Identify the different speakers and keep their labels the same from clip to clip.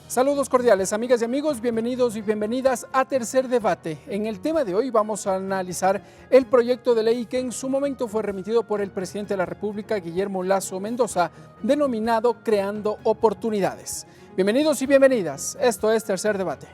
Speaker 1: Saludos cordiales, amigas y amigos, bienvenidos y bienvenidas a Tercer Debate. En el tema de hoy vamos a analizar el proyecto de ley que en su momento fue remitido por el presidente de la República, Guillermo Lasso Mendoza, denominado Creando Oportunidades. Bienvenidos y bienvenidas, esto es Tercer Debate.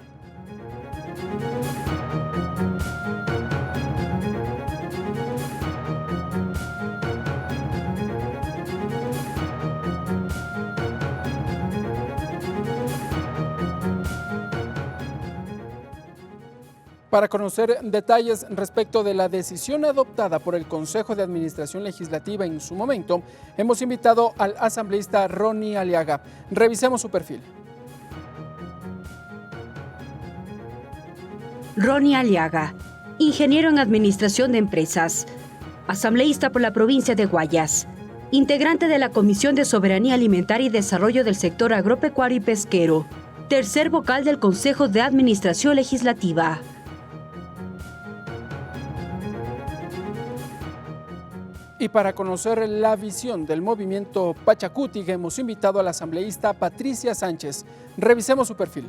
Speaker 1: Para conocer detalles respecto de la decisión adoptada por el Consejo de Administración Legislativa en su momento, hemos invitado al asambleísta Ronnie Aliaga. Revisemos su perfil.
Speaker 2: Ronnie Aliaga, ingeniero en Administración de Empresas, asambleísta por la provincia de Guayas, integrante de la Comisión de Soberanía Alimentaria y Desarrollo del Sector Agropecuario y Pesquero, tercer vocal del Consejo de Administración Legislativa.
Speaker 1: Y para conocer la visión del movimiento Pachacuti, hemos invitado a la asambleísta Patricia Sánchez. Revisemos su perfil.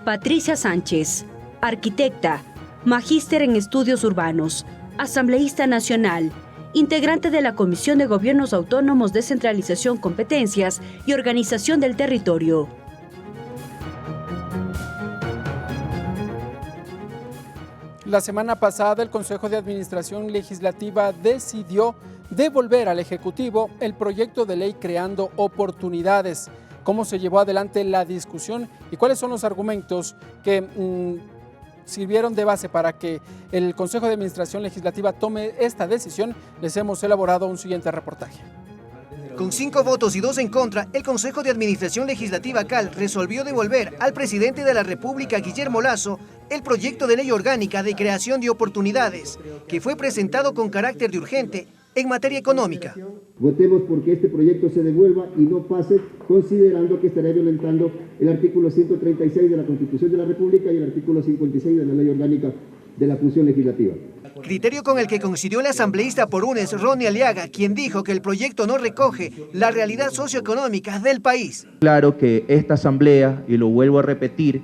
Speaker 2: Patricia Sánchez, arquitecta, magíster en estudios urbanos, asambleísta nacional, integrante de la Comisión de Gobiernos Autónomos, Descentralización, Competencias y Organización del Territorio.
Speaker 1: La semana pasada, el Consejo de Administración Legislativa decidió devolver al Ejecutivo el proyecto de ley Creando Oportunidades. ¿Cómo se llevó adelante la discusión y cuáles son los argumentos que sirvieron de base para que el Consejo de Administración Legislativa tome esta decisión? Les hemos elaborado un siguiente reportaje.
Speaker 3: Con 5 votos y 2 en contra, el Consejo de Administración Legislativa CAL resolvió devolver al presidente de la República, Guillermo Lasso, el proyecto de ley orgánica de creación de oportunidades, que fue presentado con carácter de urgente en materia económica.
Speaker 4: Votemos porque este proyecto se devuelva y no pase, considerando que estaría violentando el artículo 136 de la Constitución de la República y el artículo 56 de la Ley Orgánica de la Función Legislativa.
Speaker 3: Criterio con el que coincidió el asambleísta por UNES, Ronnie Aliaga, quien dijo que el proyecto no recoge la realidad socioeconómica del país.
Speaker 5: Claro que esta asamblea, y lo vuelvo a repetir,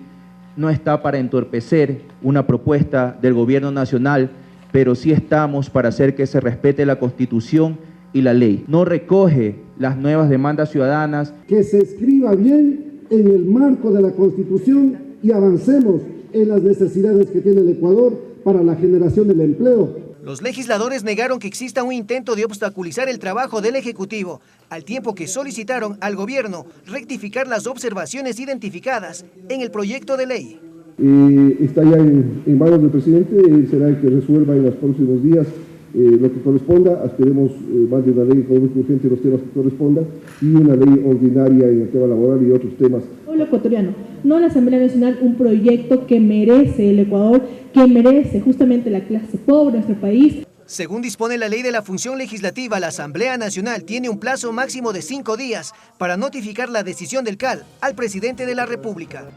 Speaker 5: no está para entorpecer una propuesta del gobierno nacional, pero sí estamos para hacer que se respete la Constitución y la ley. No recoge las nuevas demandas ciudadanas.
Speaker 4: Que se escriba bien en el marco de la Constitución y avancemos en las necesidades que tiene el Ecuador para la generación del empleo.
Speaker 3: Los legisladores negaron que exista un intento de obstaculizar el trabajo del Ejecutivo, al tiempo que solicitaron al gobierno rectificar las observaciones identificadas en el proyecto de ley.
Speaker 4: Está ya en manos del presidente, será el que resuelva en los próximos días lo que corresponda. Esperemos más de una ley económica urgente en los temas que correspondan y una ley ordinaria en el tema laboral y otros temas.
Speaker 6: Pueblo ecuatoriano, no la Asamblea Nacional, un proyecto que merece el Ecuador, que merece justamente la clase pobre de nuestro país.
Speaker 3: Según dispone la ley de la función legislativa, la Asamblea Nacional tiene un plazo máximo de 5 días para notificar la decisión del CAL al presidente de la República.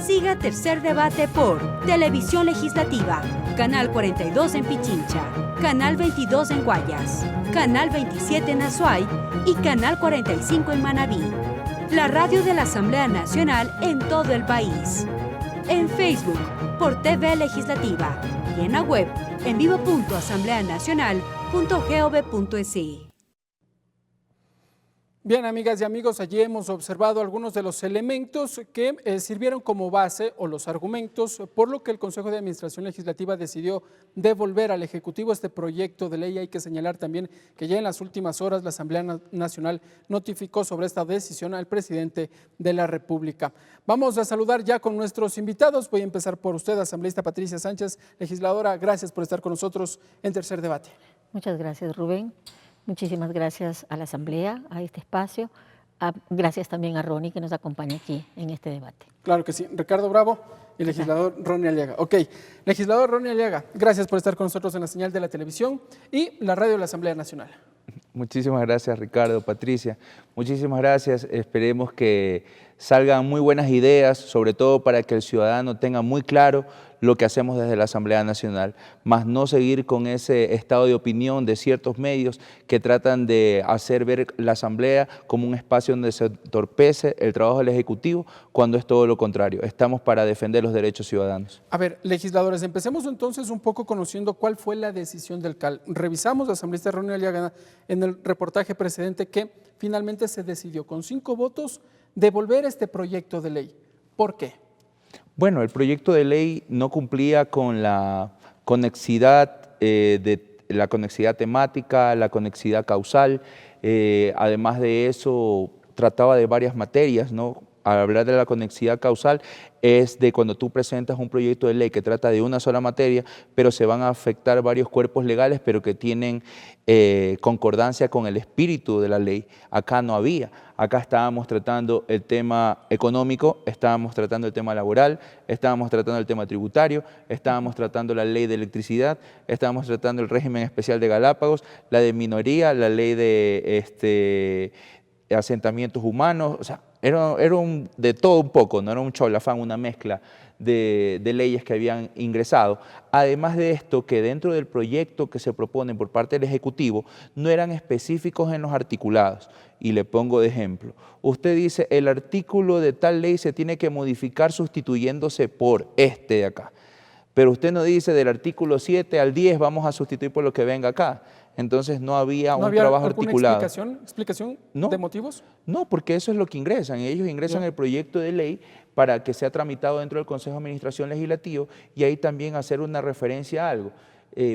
Speaker 2: Siga Tercer Debate por Televisión Legislativa, Canal 42 en Pichincha, Canal 22 en Guayas, Canal 27 en Azuay y Canal 45 en Manabí. La radio de la Asamblea Nacional en todo el país. En Facebook por TV Legislativa y en la web en vivo.asambleanacional.gov.es.
Speaker 1: Bien, amigas y amigos, allí hemos observado algunos de los elementos que sirvieron como base o los argumentos por lo que el Consejo de Administración Legislativa decidió devolver al Ejecutivo este proyecto de ley. Hay que señalar también que ya en las últimas horas la Asamblea Nacional notificó sobre esta decisión al presidente de la República. Vamos a saludar ya con nuestros invitados. Voy a empezar por usted, asambleísta Patricia Sánchez, legisladora. Gracias por estar con nosotros en Tercer Debate.
Speaker 7: Muchas gracias, Rubén. Muchísimas gracias a la Asamblea, a este espacio. Gracias también a Ronnie que nos acompaña aquí en este debate.
Speaker 1: Claro que sí. Ricardo Bravo y legislador Ronnie Aliaga. Ok, legislador Ronnie Aliaga, gracias por estar con nosotros en la señal de la televisión y la radio de la Asamblea Nacional.
Speaker 8: Muchísimas gracias, Ricardo, Patricia. Muchísimas gracias. Esperemos que
Speaker 5: salgan muy buenas ideas, sobre todo para que el ciudadano tenga muy claro lo que hacemos desde la Asamblea Nacional, más no seguir con ese estado de opinión de ciertos medios que tratan de hacer ver la Asamblea como un espacio donde se entorpece el trabajo del Ejecutivo, cuando es todo lo contrario. Estamos para defender los derechos ciudadanos.
Speaker 1: A ver, legisladores, empecemos entonces un poco conociendo cuál fue la decisión del CAL. Revisamos, la asambleísta Ronnie Aliaga, en el reportaje precedente que finalmente se decidió con 5 votos devolver este proyecto de ley. ¿Por qué?
Speaker 5: Bueno, el proyecto de ley no cumplía con la conexidad temática, la conexidad causal. Además de eso, trataba de varias materias, ¿no? Al hablar de la conexidad causal es de cuando tú presentas un proyecto de ley que trata de una sola materia, pero se van a afectar varios cuerpos legales, pero que tienen concordancia con el espíritu de la ley. Acá no había. Acá estábamos tratando el tema económico, estábamos tratando el tema laboral, estábamos tratando el tema tributario, estábamos tratando la ley de electricidad, estábamos tratando el régimen especial de Galápagos, la de minoría, la ley de asentamientos humanos, o sea, era de todo un poco, no era un cholafán, una mezcla de leyes que habían ingresado. Además de esto, que dentro del proyecto que se propone por parte del Ejecutivo, no eran específicos en los articulados. Y le pongo de ejemplo. Usted dice, el artículo de tal ley se tiene que modificar sustituyéndose por este de acá. Pero usted no dice del artículo 7 al 10 vamos a sustituir por lo que venga acá. Entonces no había un trabajo articulado.
Speaker 1: ¿No había explicación de motivos?
Speaker 5: No, porque eso es lo que ingresan. Ellos ingresan el proyecto de ley para que sea tramitado dentro del Consejo de Administración Legislativo y ahí también hacer una referencia a algo.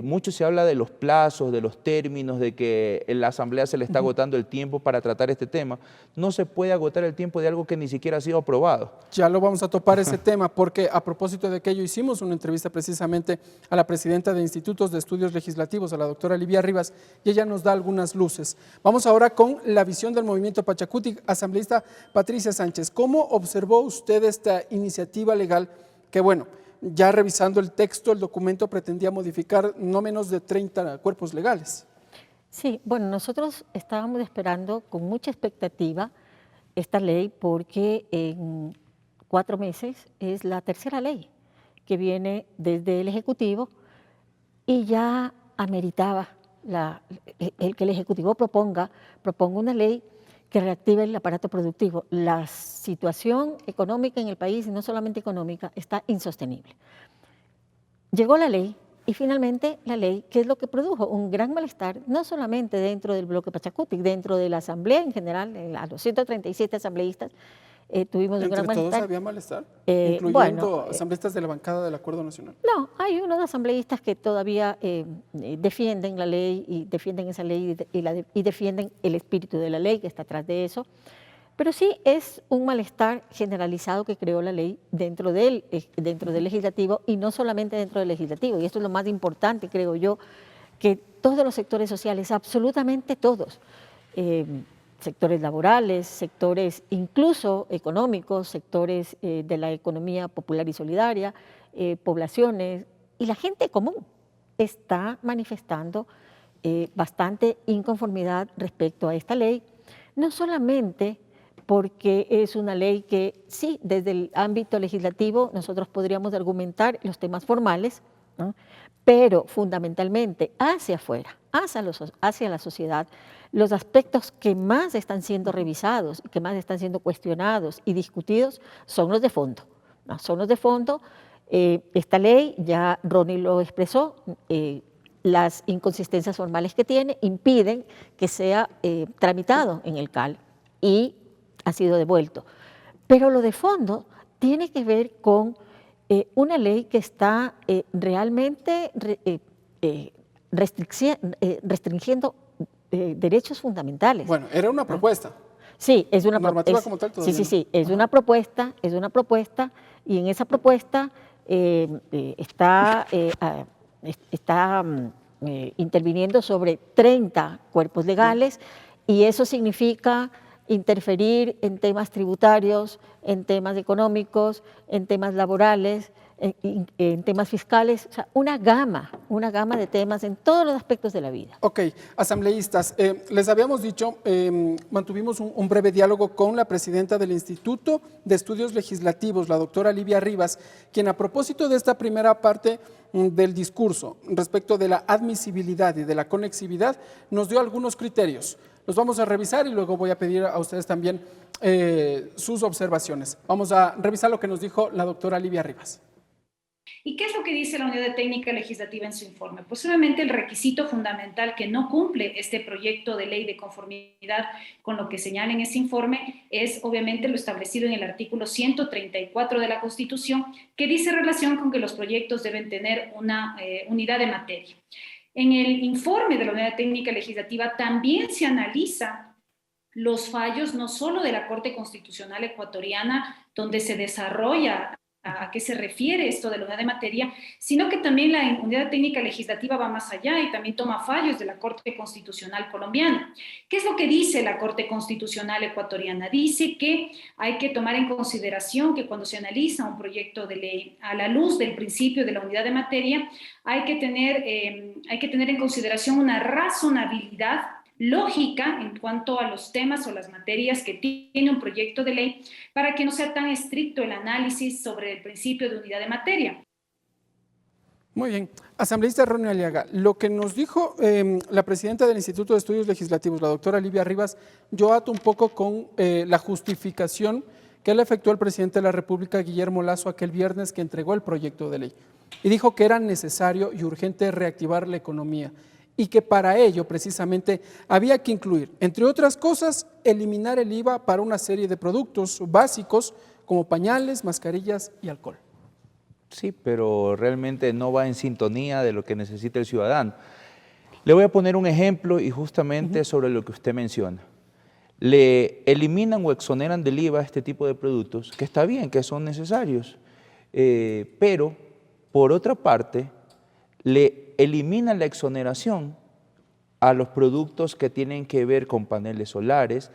Speaker 5: Mucho se habla de los plazos, de los términos, de que en la Asamblea se le está agotando el tiempo para tratar este tema. No se puede agotar el tiempo de algo que ni siquiera ha sido aprobado.
Speaker 1: Ya lo vamos a topar ese tema, porque a propósito de aquello hicimos una entrevista precisamente a la presidenta de Institutos de Estudios Legislativos, a la doctora Livia Rivas, y ella nos da algunas luces. Vamos ahora con la visión del movimiento Pachacuti. Asambleísta Patricia Sánchez, ¿cómo observó usted esta iniciativa legal que, bueno, ya revisando el texto, el documento pretendía modificar no menos de 30 cuerpos legales?
Speaker 7: Sí, bueno, nosotros estábamos esperando con mucha expectativa esta ley porque en 4 meses es la tercera ley que viene desde el Ejecutivo y ya ameritaba el que el Ejecutivo proponga una ley que reactive el aparato productivo. La situación económica en el país, y no solamente económica, está insostenible. Llegó la ley y finalmente la ley, ¿qué es lo que produjo? Un gran malestar, no solamente dentro del bloque Pachacuti, dentro de la Asamblea en general, a los 137 asambleístas, tuvimos un gran malestar.
Speaker 1: ¿Entre todos había malestar? ¿Incluyendo asambleístas de la bancada del Acuerdo Nacional?
Speaker 7: No, hay unos asambleístas que todavía defienden la ley y defienden esa ley y defienden el espíritu de la ley que está atrás de eso. Pero sí es un malestar generalizado que creó la ley dentro del legislativo y no solamente dentro del legislativo. Y esto es lo más importante, creo yo, que todos los sectores sociales, absolutamente todos, sectores laborales, sectores incluso económicos, sectores de la economía popular y solidaria, poblaciones y la gente común está manifestando bastante inconformidad respecto a esta ley, no solamente porque es una ley que sí, desde el ámbito legislativo nosotros podríamos argumentar los temas formales, ¿no? Pero fundamentalmente hacia afuera, hacia la sociedad, los aspectos que más están siendo revisados, que más están siendo cuestionados y discutidos son los de fondo, ¿no? Son los de fondo. Esta ley, ya Ronnie lo expresó, las inconsistencias formales que tiene impiden que sea tramitado en el CAL y ha sido devuelto. Pero lo de fondo tiene que ver con una ley que está realmente restringiendo derechos fundamentales.
Speaker 1: Bueno, era una propuesta.
Speaker 7: Sí, es una
Speaker 1: normativa como tal todavía.
Speaker 7: Sí, es una propuesta y en esa propuesta está interviniendo sobre 30 cuerpos legales y eso significa interferir en temas tributarios, en temas económicos, en temas laborales, en temas fiscales, o sea, una gama de temas en todos los aspectos de la vida.
Speaker 1: Ok, asambleístas, les habíamos dicho, mantuvimos un breve diálogo con la presidenta del Instituto de Estudios Legislativos, la doctora Livia Rivas, quien a propósito de esta primera parte del discurso respecto de la admisibilidad y de la conexividad, nos dio algunos criterios. Los vamos a revisar y luego voy a pedir a ustedes también sus observaciones. Vamos a revisar lo que nos dijo la doctora Livia Rivas.
Speaker 8: ¿Y qué es lo que dice la Unidad de Técnica Legislativa en su informe? Pues obviamente el requisito fundamental que no cumple este proyecto de ley de conformidad con lo que señala en ese informe es obviamente lo establecido en el artículo 134 de la Constitución, que dice relación con que los proyectos deben tener una unidad de materia. En el informe de la Unidad de Técnica Legislativa también se analiza los fallos no solo de la Corte Constitucional Ecuatoriana, donde se desarrolla a qué se refiere esto de la unidad de materia, sino que también la Unidad Técnica Legislativa va más allá y también toma fallos de la Corte Constitucional Colombiana. ¿Qué es lo que dice la Corte Constitucional Ecuatoriana? Dice que hay que tomar en consideración que cuando se analiza un proyecto de ley a la luz del principio de la unidad de materia, hay que tener en consideración una razonabilidad lógica en cuanto a los temas o las materias que tiene un proyecto de ley para que no sea tan estricto el análisis sobre el principio de unidad de materia.
Speaker 1: Muy bien. Asambleísta Ronnie Aliaga, lo que nos dijo la presidenta del Instituto de Estudios Legislativos, la doctora Livia Rivas, yo ato un poco con la justificación que le efectuó el presidente de la República, Guillermo Lasso, aquel viernes que entregó el proyecto de ley. Y dijo que era necesario y urgente reactivar la economía y que para ello precisamente había que incluir, entre otras cosas, eliminar el IVA para una serie de productos básicos como pañales, mascarillas y alcohol.
Speaker 5: Sí, pero realmente no va en sintonía de lo que necesita el ciudadano. Le voy a poner un ejemplo y justamente sobre lo que usted menciona. Le eliminan o exoneran del IVA este tipo de productos, que está bien, que son necesarios, pero por otra parte, le eliminan la exoneración a los productos que tienen que ver con paneles solares,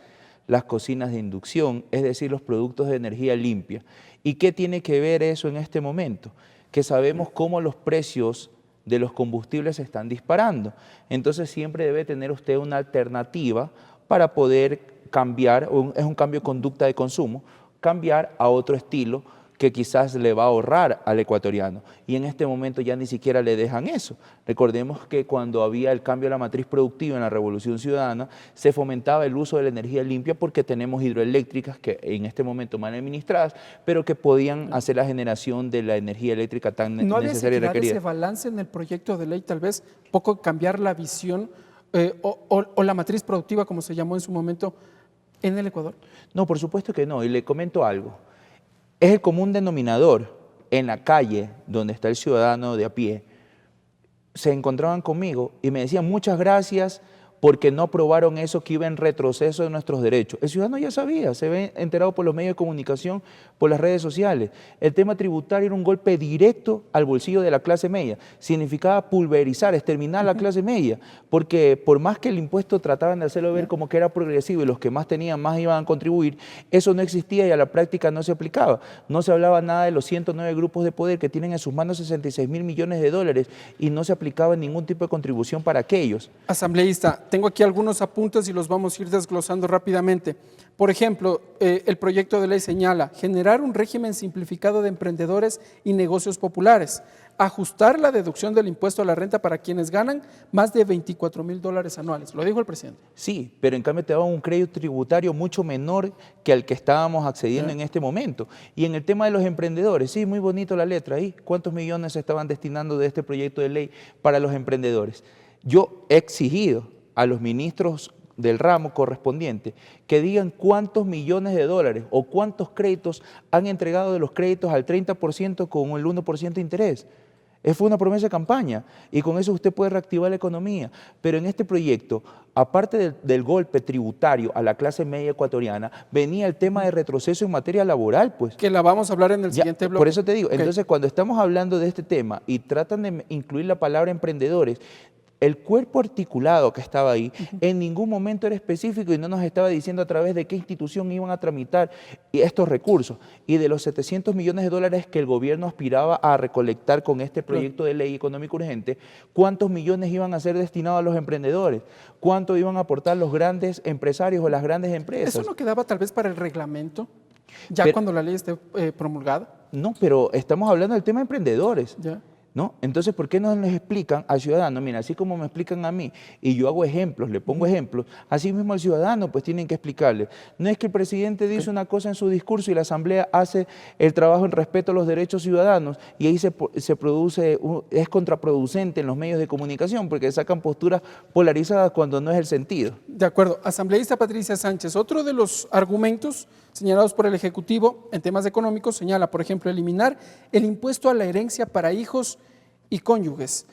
Speaker 5: las cocinas de inducción, es decir, los productos de energía limpia. ¿Y qué tiene que ver eso en este momento? Que sabemos cómo los precios de los combustibles se están disparando. Entonces siempre debe tener usted una alternativa para poder cambiar, es un cambio de conducta de consumo, cambiar a otro estilo que quizás le va a ahorrar al ecuatoriano. Y en este momento ya ni siquiera le dejan eso. Recordemos que cuando había el cambio de la matriz productiva en la Revolución Ciudadana, se fomentaba el uso de la energía limpia porque tenemos hidroeléctricas que en este momento mal administradas, pero que podían hacer la generación de la energía eléctrica tan necesaria y requerida.
Speaker 1: ¿No ese balance en el proyecto de ley, tal vez poco cambiar la visión o la matriz productiva, como se llamó en su momento, en el Ecuador?
Speaker 5: No, por supuesto que no, y le comento algo. Es el común denominador en la calle donde está el ciudadano de a pie. Se encontraban conmigo y me decían muchas gracias porque no aprobaron eso que iba en retroceso de nuestros derechos. El ciudadano ya sabía, se ve enterado por los medios de comunicación, por las redes sociales. El tema tributario era un golpe directo al bolsillo de la clase media. Significaba pulverizar, exterminar la clase media, porque por más que el impuesto trataban de hacerlo ver como que era progresivo y los que más tenían más iban a contribuir, eso no existía y a la práctica no se aplicaba. No se hablaba nada de los 109 grupos de poder que tienen en sus manos 66 mil millones de dólares y no se aplicaba ningún tipo de contribución para aquellos.
Speaker 1: Asambleísta, tengo aquí algunos apuntes y los vamos a ir desglosando rápidamente. Por ejemplo, el proyecto de ley señala generar un régimen simplificado de emprendedores y negocios populares, ajustar la deducción del impuesto a la renta para quienes ganan más de $24,000 anuales. Lo dijo el presidente.
Speaker 5: Sí, pero en cambio te daban un crédito tributario mucho menor que al que estábamos accediendo en este momento. Y en el tema de los emprendedores, sí, muy bonito la letra ahí. ¿Cuántos millones se estaban destinando de este proyecto de ley para los emprendedores? Yo he exigido a los ministros del ramo correspondiente que digan cuántos millones de dólares o cuántos créditos han entregado de los créditos al 30% con el 1% de interés. Fue una promesa de campaña y con eso usted puede reactivar la economía. Pero en este proyecto, aparte del golpe tributario a la clase media ecuatoriana, venía el tema de retroceso en materia laboral, pues.
Speaker 1: Que la vamos a hablar en el siguiente bloque.
Speaker 5: Por eso te digo, entonces cuando estamos hablando de este tema y tratan de incluir la palabra emprendedores, el cuerpo articulado que estaba ahí en ningún momento era específico y no nos estaba diciendo a través de qué institución iban a tramitar estos recursos. Y de los 700 millones de dólares que el gobierno aspiraba a recolectar con este proyecto de ley económico urgente, ¿cuántos millones iban a ser destinados a los emprendedores? ¿Cuánto iban a aportar los grandes empresarios o las grandes empresas?
Speaker 1: ¿Eso no quedaba tal vez para el reglamento, ya cuando la ley esté promulgada?
Speaker 5: No, pero estamos hablando del tema de emprendedores.
Speaker 1: Ya.
Speaker 5: ¿No? Entonces, ¿por qué no les explican al ciudadano? Mira, así como me explican a mí y yo hago ejemplos, le pongo ejemplos, así mismo al ciudadano pues tienen que explicarle. No es que el presidente dice una cosa en su discurso y la Asamblea hace el trabajo en respeto a los derechos ciudadanos y ahí se produce, es contraproducente en los medios de comunicación porque sacan posturas polarizadas cuando no es el sentido.
Speaker 1: De acuerdo. Asambleísta Patricia Sánchez, otro de los argumentos señalados por el Ejecutivo en temas económicos señala, por ejemplo, eliminar el impuesto a la herencia para hijos y cónyuges.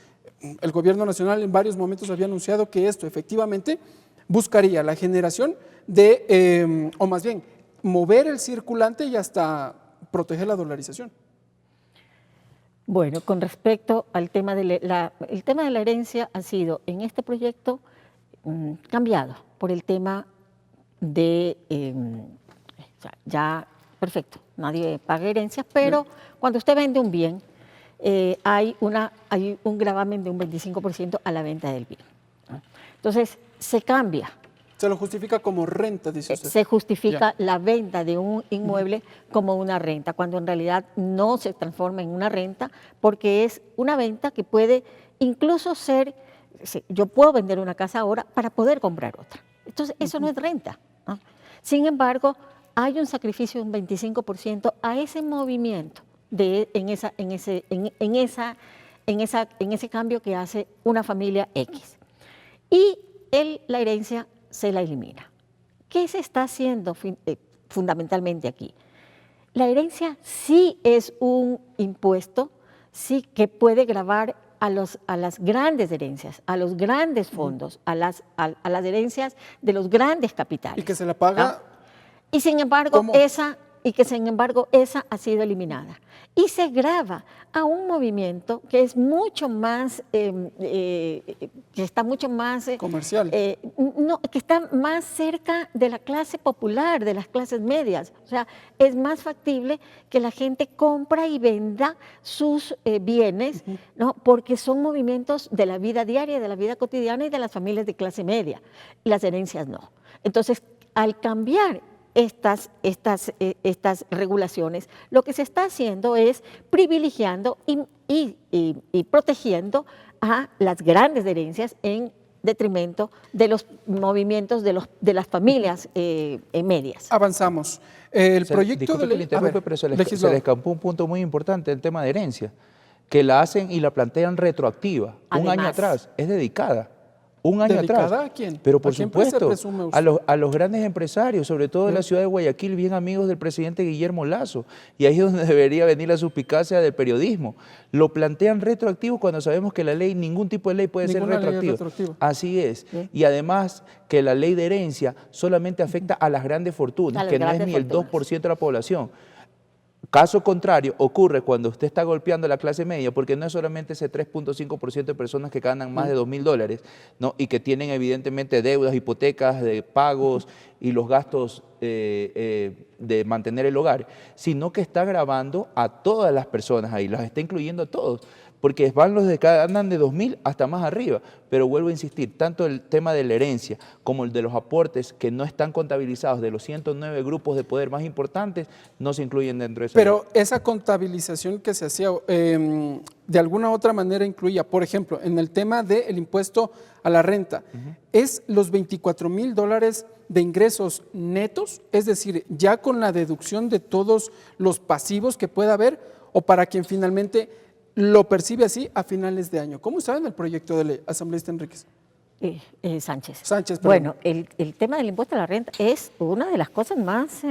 Speaker 1: El Gobierno Nacional en varios momentos había anunciado que esto efectivamente buscaría la generación de, o más bien, mover el circulante y hasta proteger la dolarización.
Speaker 7: Bueno, con respecto al tema de el tema de la herencia ha sido en este proyecto cambiado por el tema de, ya, perfecto, nadie paga herencias, pero cuando usted vende un bien, hay un gravamen de un 25% a la venta del bien. Entonces, se cambia.
Speaker 1: Se lo justifica como renta, dice usted.
Speaker 7: Se justifica la venta de un inmueble como una renta, cuando en realidad no se transforma en una renta, porque es una venta que puede incluso ser, yo puedo vender una casa ahora para poder comprar otra. Entonces, eso no es renta, ¿no? Sin embargo, hay un sacrificio de un 25% a ese movimiento, en ese cambio que hace una familia X. Y la herencia se la elimina. ¿Qué se está haciendo fundamentalmente aquí? La herencia sí es un impuesto, sí que puede gravar a las grandes herencias, a los grandes fondos, a las herencias de los grandes capitales.
Speaker 1: Y que se la paga.
Speaker 7: ¿No? Y sin embargo, esa ha sido eliminada. Y se grava a un movimiento que es mucho más, que está mucho más…
Speaker 1: comercial.
Speaker 7: No, que está más cerca de la clase popular, de las clases medias. O sea, es más factible que la gente compra y venda sus bienes, ¿no? Porque son movimientos de la vida diaria, de la vida cotidiana y de las familias de clase media. Las herencias no. Entonces, al cambiar estas regulaciones, lo que se está haciendo es privilegiando y protegiendo a las grandes herencias en detrimento de los movimientos de las familias medias.
Speaker 1: Avanzamos. El proyecto de ley…
Speaker 5: Pero se les escapó un punto muy importante, el tema de herencia, que la hacen y la plantean retroactiva, un año atrás, es dedicada. Un año atrás.
Speaker 1: ¿A quién?
Speaker 5: Pero por supuesto, a los grandes empresarios, sobre todo de la ciudad de Guayaquil, bien amigos del presidente Guillermo Lasso. Y ahí es donde debería venir la suspicacia del periodismo. Lo plantean retroactivo cuando sabemos que la ley, ningún tipo de ley puede ser retroactiva. Así es. Y además que la ley de herencia solamente afecta a las grandes fortunas, que no es ni el 2% de la población. Caso contrario ocurre cuando usted está golpeando a la clase media, porque no es solamente ese 3.5% de personas que ganan más de $2.000, ¿no? Y que tienen evidentemente deudas, hipotecas, de pagos y los gastos de mantener el hogar, sino que está agravando a todas las personas ahí, las está incluyendo a todos, porque van los de cada, andan de 2.000 hasta más arriba. Pero vuelvo a insistir, tanto el tema de la herencia como el de los aportes que no están contabilizados de los 109 grupos de poder más importantes, no se incluyen dentro de eso.
Speaker 1: Pero esa contabilización que se hacía, de alguna u otra manera incluía, por ejemplo, en el tema del impuesto a la renta, es los $24,000 de ingresos netos, es decir, ya con la deducción de todos los pasivos que pueda haber, o para quien finalmente lo percibe así a finales de año. ¿Cómo está en el proyecto de ley, asambleísta Enríquez?
Speaker 7: Sánchez.
Speaker 1: Sánchez,
Speaker 7: bueno, el tema del impuesto a la renta es una de las cosas más…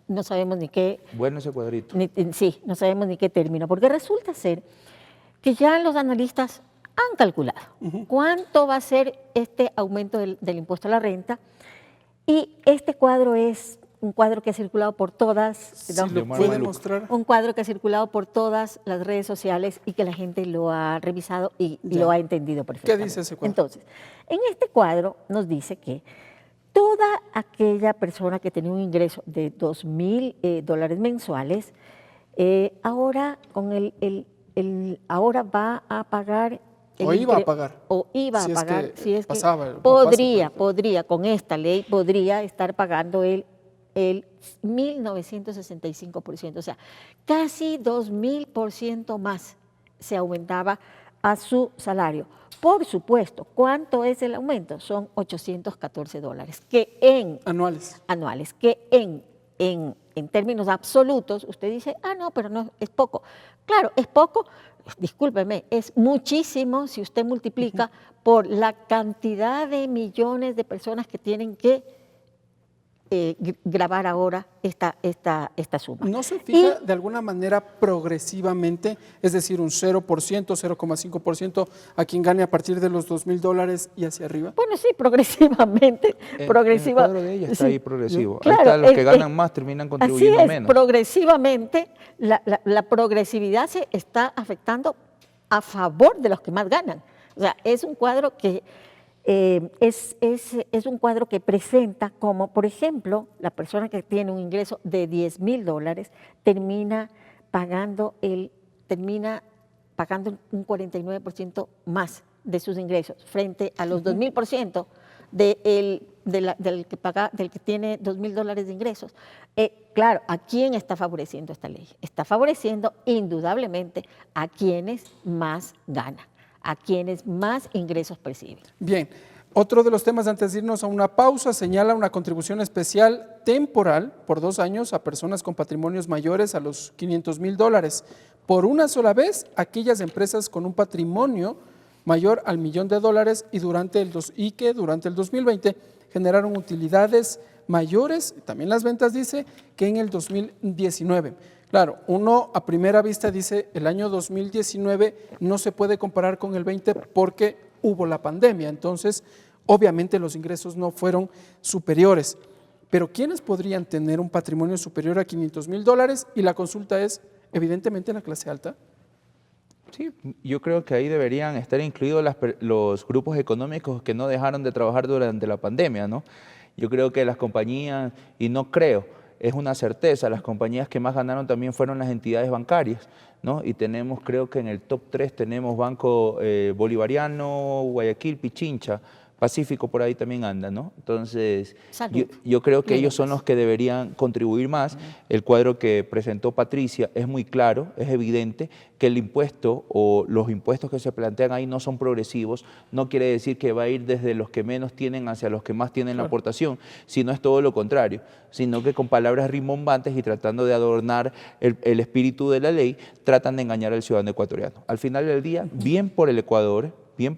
Speaker 7: no sabemos ni qué…
Speaker 5: Bueno ese cuadrito.
Speaker 7: Sí, no sabemos ni qué término, porque resulta ser que ya los analistas han calculado cuánto va a ser este aumento del impuesto a la renta, y este cuadro es un cuadro que ha circulado por todas,
Speaker 1: Si
Speaker 7: ¿no?
Speaker 1: lo puede mostrar.
Speaker 7: Un cuadro que ha circulado por todas las redes sociales y que la gente lo ha revisado y lo ha entendido perfectamente.
Speaker 1: ¿Qué dice ese cuadro?
Speaker 7: Entonces, en este cuadro nos dice que toda aquella persona que tenía un ingreso de $2,000 mensuales, ahora ahora va a pagar
Speaker 1: O iba a pagar.
Speaker 7: O iba
Speaker 1: Si
Speaker 7: a
Speaker 1: es
Speaker 7: pagar,
Speaker 1: que
Speaker 7: si es que
Speaker 1: pasaba, o pasa
Speaker 7: podría, con esta ley, podría estar pagando el 1.965%, o sea, casi 2,000% más se aumentaba a su salario. Por supuesto, ¿cuánto es el aumento? Son $814, anuales, que en términos absolutos, usted dice, no, pero no, es poco. Claro, es poco, discúlpeme, es muchísimo si usted multiplica por la cantidad de millones de personas que tienen que grabar ahora esta suma.
Speaker 1: ¿No se fija de alguna manera progresivamente, es decir, un 0%, 0,5% a quien gane a partir de los $2,000 y hacia arriba?
Speaker 7: Bueno, sí, progresivamente.
Speaker 5: En el cuadro de ella está ahí progresivo.
Speaker 7: Claro,
Speaker 5: ahí está, los que ganan más terminan contribuyendo
Speaker 7: así es,
Speaker 5: menos.
Speaker 7: Progresivamente, la progresividad se está afectando a favor de los que más ganan. O sea, es un cuadro que es un cuadro que presenta como, por ejemplo, la persona que tiene un ingreso de $10,000 termina pagando un 49% más de sus ingresos frente a los 2,000% del que tiene $2,000 de ingresos. Claro, ¿a quién está favoreciendo esta ley? Está favoreciendo indudablemente a quienes más ganan, a quienes más ingresos perciben.
Speaker 1: Bien, otro de los temas antes de irnos a una pausa señala una contribución especial temporal por 2 años a personas con patrimonios mayores a los $500,000. Por una sola vez, aquellas empresas con un patrimonio mayor al $1,000,000 y que durante el 2020 generaron utilidades mayores, también las ventas dice, que en el 2019. Claro, uno a primera vista dice el año 2019 no se puede comparar con el 20 porque hubo la pandemia, entonces obviamente los ingresos no fueron superiores. Pero ¿quiénes podrían tener un patrimonio superior a $500,000? Y la consulta es, evidentemente, la clase alta.
Speaker 5: Sí, yo creo que ahí deberían estar incluidos los grupos económicos que no dejaron de trabajar durante la pandemia, ¿no? Yo creo que las compañías, y no creo, es una certeza, las compañías que más ganaron también fueron las entidades bancarias, ¿no? Y tenemos, creo que en el top 3 tenemos Banco Bolivariano, Guayaquil, Pichincha, Pacífico por ahí también anda, ¿no? Entonces, yo creo que ellos son los que deberían contribuir más. El cuadro que presentó Patricia es muy claro, es evidente que el impuesto o los impuestos que se plantean ahí no son progresivos, no quiere decir que va a ir desde los que menos tienen hacia los que más tienen la aportación, sino es todo lo contrario, sino que con palabras rimbombantes y tratando de adornar el espíritu de la ley, tratan de engañar al ciudadano ecuatoriano. Al final del día, bien por el Ecuador, bien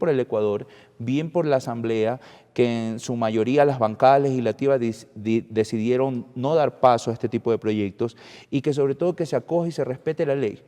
Speaker 5: por la Asamblea, que en su mayoría las bancadas legislativas decidieron no dar paso a este tipo de proyectos y que sobre todo que se acoja y se respete la ley.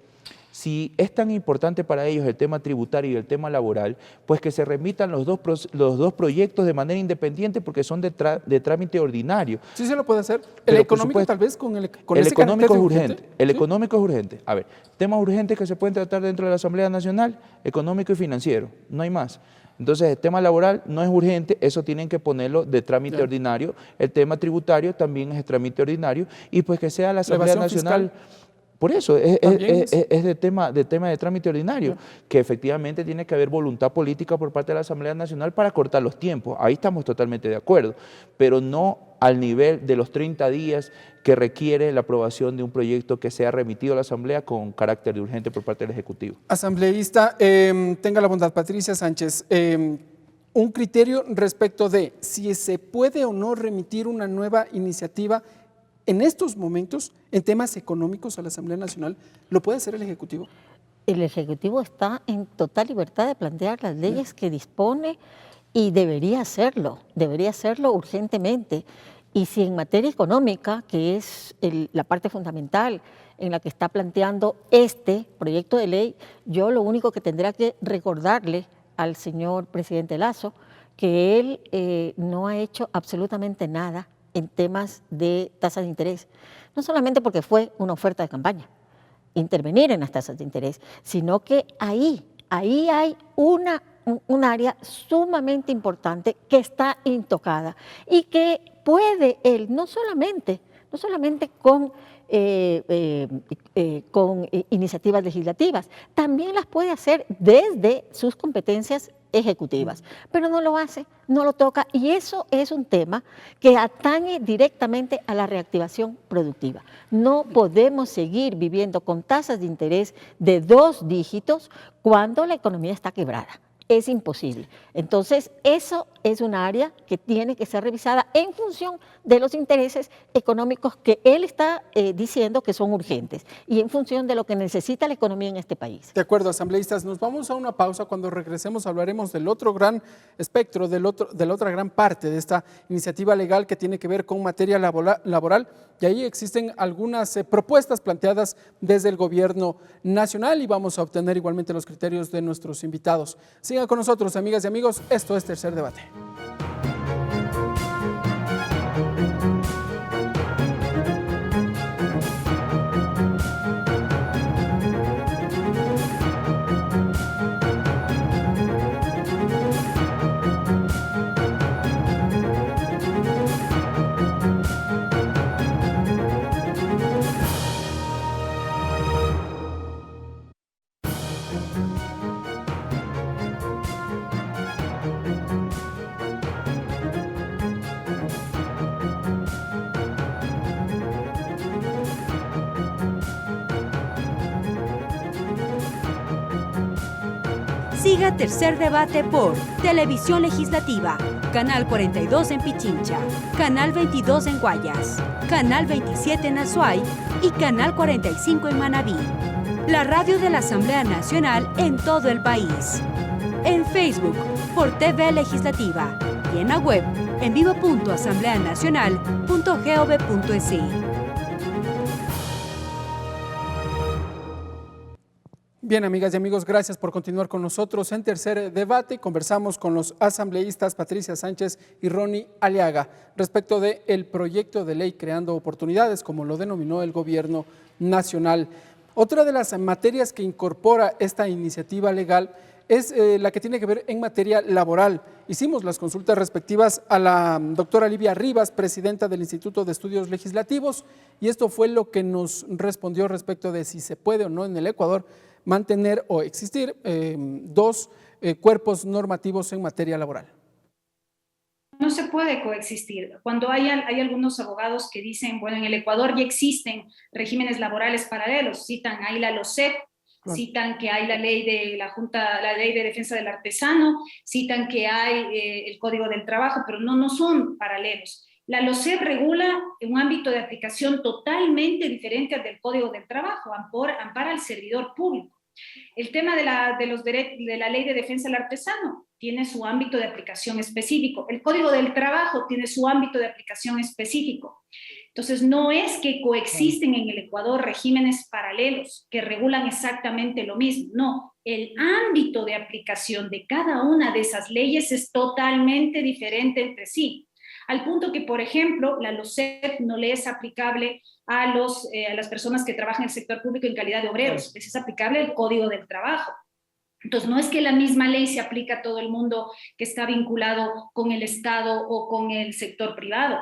Speaker 5: Si es tan importante para ellos el tema tributario y el tema laboral, pues que se remitan los dos proyectos de manera independiente porque son de trámite ordinario.
Speaker 1: Sí se lo puede hacer. El económico tal vez con
Speaker 5: el
Speaker 1: ese
Speaker 5: económico es
Speaker 1: urgente.
Speaker 5: urgente. El económico es urgente. A ver, temas urgentes que se pueden tratar dentro de la Asamblea Nacional, económico y financiero, no hay más. Entonces, el tema laboral no es urgente, eso tienen que ponerlo de trámite ordinario. El tema tributario también es de trámite ordinario y pues que sea la Asamblea Nacional. Fiscal. Por eso, es de tema de trámite ordinario, que efectivamente tiene que haber voluntad política por parte de la Asamblea Nacional para cortar los tiempos. Ahí estamos totalmente de acuerdo, pero no al nivel de los 30 días que requiere la aprobación de un proyecto que sea remitido a la Asamblea con carácter de urgente por parte del Ejecutivo.
Speaker 1: Asambleísta, tenga la bondad, Patricia Sánchez, un criterio respecto de si se puede o no remitir una nueva iniciativa en estos momentos, en temas económicos a la Asamblea Nacional, ¿lo puede hacer el Ejecutivo?
Speaker 7: El Ejecutivo está en total libertad de plantear las leyes que dispone y debería hacerlo urgentemente. Y si en materia económica, que es la parte fundamental en la que está planteando este proyecto de ley, yo lo único que tendría que recordarle al señor presidente Lasso que él no ha hecho absolutamente nada en temas de tasas de interés, no solamente porque fue una oferta de campaña, intervenir en las tasas de interés, sino que ahí hay un área sumamente importante que está intocada y que puede él, no solamente con iniciativas legislativas, también las puede hacer desde sus competencias ejecutivas, pero no lo hace, no lo toca, y eso es un tema que atañe directamente a la reactivación productiva. No podemos seguir viviendo con tasas de interés de 2 dígitos cuando la economía está quebrada. Es imposible. Entonces, eso es un área que tiene que ser revisada en función de los intereses económicos que él está diciendo que son urgentes y en función de lo que necesita la economía en este país.
Speaker 1: De acuerdo, asambleístas, nos vamos a una pausa. Cuando regresemos hablaremos del otro gran espectro, de la otra gran parte de esta iniciativa legal que tiene que ver con materia laboral, y ahí existen algunas propuestas planteadas desde el gobierno nacional y vamos a obtener igualmente los criterios de nuestros invitados. Sigan con nosotros, amigas y amigos, esto es Tercer Debate.
Speaker 2: Siga Tercer Debate por Televisión Legislativa, Canal 42 en Pichincha, Canal 22 en Guayas, Canal 27 en Azuay y Canal 45 en Manabí. La radio de la Asamblea Nacional en todo el país. En Facebook por TV Legislativa y en la web en vivo.asambleanacional.gov.es.
Speaker 1: Bien, amigas y amigos, gracias por continuar con nosotros en Tercer Debate. Conversamos con los asambleístas Patricia Sánchez y Ronnie Aliaga respecto del proyecto de ley creando oportunidades, como lo denominó el gobierno nacional. Otra de las materias que incorpora esta iniciativa legal es la que tiene que ver en materia laboral. Hicimos las consultas respectivas a la doctora Livia Rivas, presidenta del Instituto de Estudios Legislativos, y esto fue lo que nos respondió respecto de si se puede o no en el Ecuador mantener o existir 2 cuerpos normativos en materia laboral.
Speaker 8: No se puede coexistir. Cuando hay algunos abogados que dicen, bueno, en el Ecuador ya existen regímenes laborales paralelos, citan ahí la LOCEP, citan que hay la ley de la Junta, la ley de defensa del artesano, citan que hay el Código del Trabajo, pero no son paralelos. La LOCEP regula un ámbito de aplicación totalmente diferente al del Código del Trabajo, ampara al servidor público. El tema de la ley de defensa del artesano tiene su ámbito de aplicación específico. El Código del Trabajo tiene su ámbito de aplicación específico. Entonces, no es que coexisten en el Ecuador regímenes paralelos que regulan exactamente lo mismo. No, el ámbito de aplicación de cada una de esas leyes es totalmente diferente entre sí. Al punto que, por ejemplo, la LOCEP no le es aplicable a las personas que trabajan en el sector público en calidad de obreros, les es aplicable el Código del Trabajo. Entonces, no es que la misma ley se aplica a todo el mundo que está vinculado con el Estado o con el sector privado.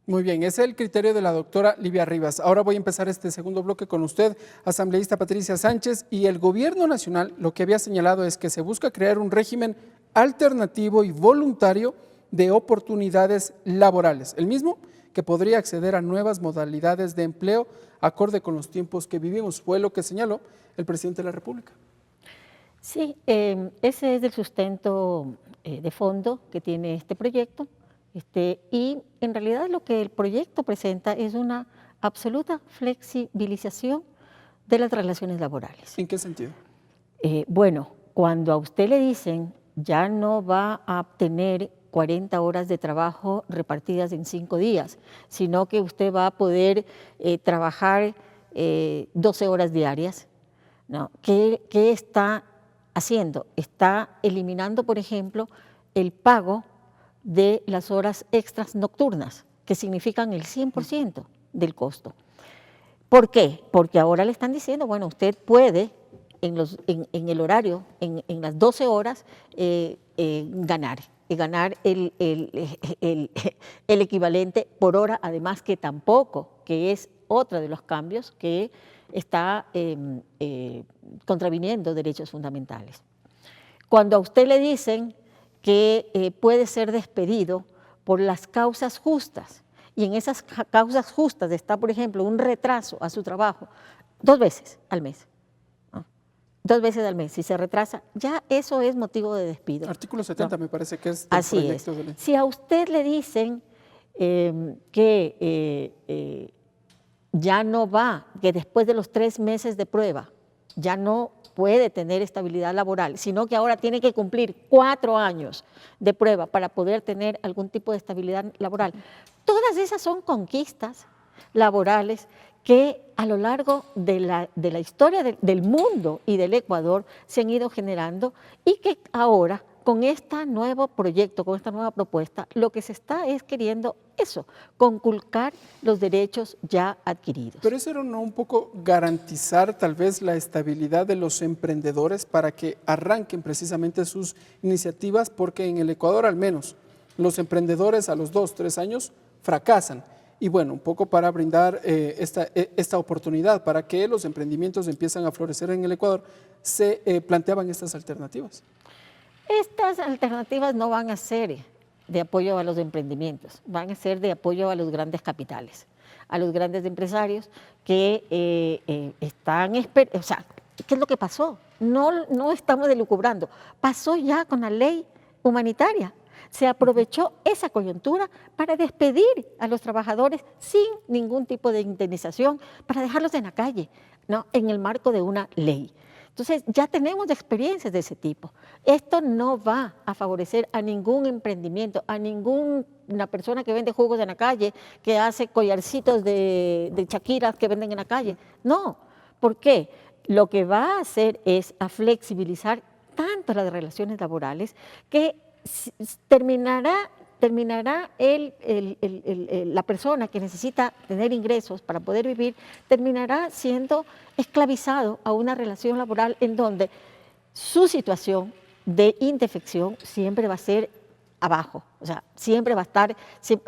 Speaker 1: Muy bien, ese es el criterio de la doctora Livia Rivas. Ahora voy a empezar este segundo bloque con usted, asambleísta Patricia Sánchez, y el gobierno nacional lo que había señalado es que se busca crear un régimen alternativo y voluntario de oportunidades laborales, el mismo que podría acceder a nuevas modalidades de empleo acorde con los tiempos que vivimos, fue lo que señaló el presidente de la República.
Speaker 7: Sí, ese es el sustento de fondo que tiene este proyecto, y en realidad lo que el proyecto presenta es una absoluta flexibilización de las relaciones laborales.
Speaker 1: ¿En qué sentido?
Speaker 7: Bueno, cuando a usted le dicen ya no va a tener 40 horas de trabajo repartidas en 5 días, sino que usted va a poder trabajar 12 horas diarias, ¿no? ¿Qué está haciendo? Está eliminando, por ejemplo, el pago de las horas extras nocturnas, que significan el 100% del costo. ¿Por qué? Porque ahora le están diciendo, bueno, usted puede en el horario, en las 12 horas, ganar el equivalente por hora, además que tampoco, que es otro de los cambios que está contraviniendo derechos fundamentales. Cuando a usted le dicen que puede ser despedido por las causas justas, y en esas causas justas está, por ejemplo, un retraso a su trabajo 2 veces al mes, 2 veces al mes, si se retrasa, ya eso es motivo de despido.
Speaker 1: Artículo 70 me parece que es.
Speaker 7: Así es. Si a usted le dicen que ya no va, que después de los 3 meses de prueba ya no puede tener estabilidad laboral, sino que ahora tiene que cumplir 4 años de prueba para poder tener algún tipo de estabilidad laboral. Todas esas son conquistas laborales que a lo largo de la historia del mundo y del Ecuador se han ido generando y que ahora, con este nuevo proyecto, con esta nueva propuesta, lo que se está es queriendo eso, conculcar los derechos ya adquiridos.
Speaker 1: Pero eso era no un poco garantizar tal vez la estabilidad de los emprendedores para que arranquen precisamente sus iniciativas, porque en el Ecuador al menos los emprendedores a los 2, 3 años fracasan. Y bueno, un poco para brindar esta oportunidad para que los emprendimientos empiezan a florecer en el Ecuador, se planteaban estas alternativas.
Speaker 7: Estas alternativas no van a ser de apoyo a los emprendimientos, van a ser de apoyo a los grandes capitales, a los grandes empresarios que están esperando. O sea, ¿qué es lo que pasó? No estamos delucubrando, pasó ya con la ley humanitaria. Se aprovechó esa coyuntura para despedir a los trabajadores sin ningún tipo de indemnización, para dejarlos en la calle, ¿no? En el marco de una ley. Entonces, ya tenemos experiencias de ese tipo. Esto no va a favorecer a ningún emprendimiento, a ninguna persona que vende jugos en la calle, que hace collarcitos de chaquiras que venden en la calle. No, ¿por qué? Lo que va a hacer es a flexibilizar tanto las relaciones laborales que terminará la persona que necesita tener ingresos para poder vivir, terminará siendo esclavizado a una relación laboral en donde su situación de indefección siempre va a ser abajo, o sea, siempre va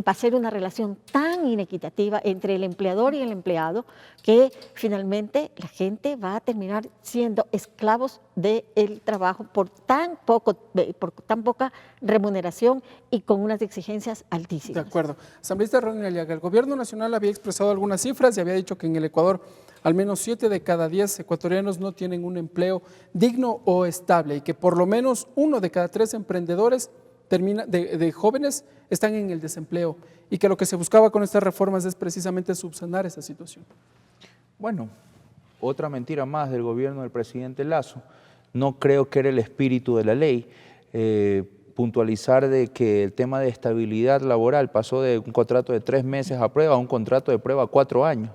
Speaker 7: a ser una relación tan inequitativa entre el empleador y el empleado que finalmente la gente va a terminar siendo esclavos del trabajo por tan poca remuneración y con unas exigencias altísimas.
Speaker 1: De acuerdo. Asambleísta Ronnie Aliaga, el gobierno nacional había expresado algunas cifras y había dicho que en el Ecuador al menos 7 de cada 10 ecuatorianos no tienen un empleo digno o estable y que por lo menos 1 de cada 3 emprendedores de jóvenes están en el desempleo y que lo que se buscaba con estas reformas es precisamente subsanar esa situación.
Speaker 5: Bueno, otra mentira más del gobierno del presidente Lasso. No creo que era el espíritu de la ley. Puntualizar de que el tema de estabilidad laboral pasó de un contrato de 3 meses a prueba a un contrato de prueba a 4 años.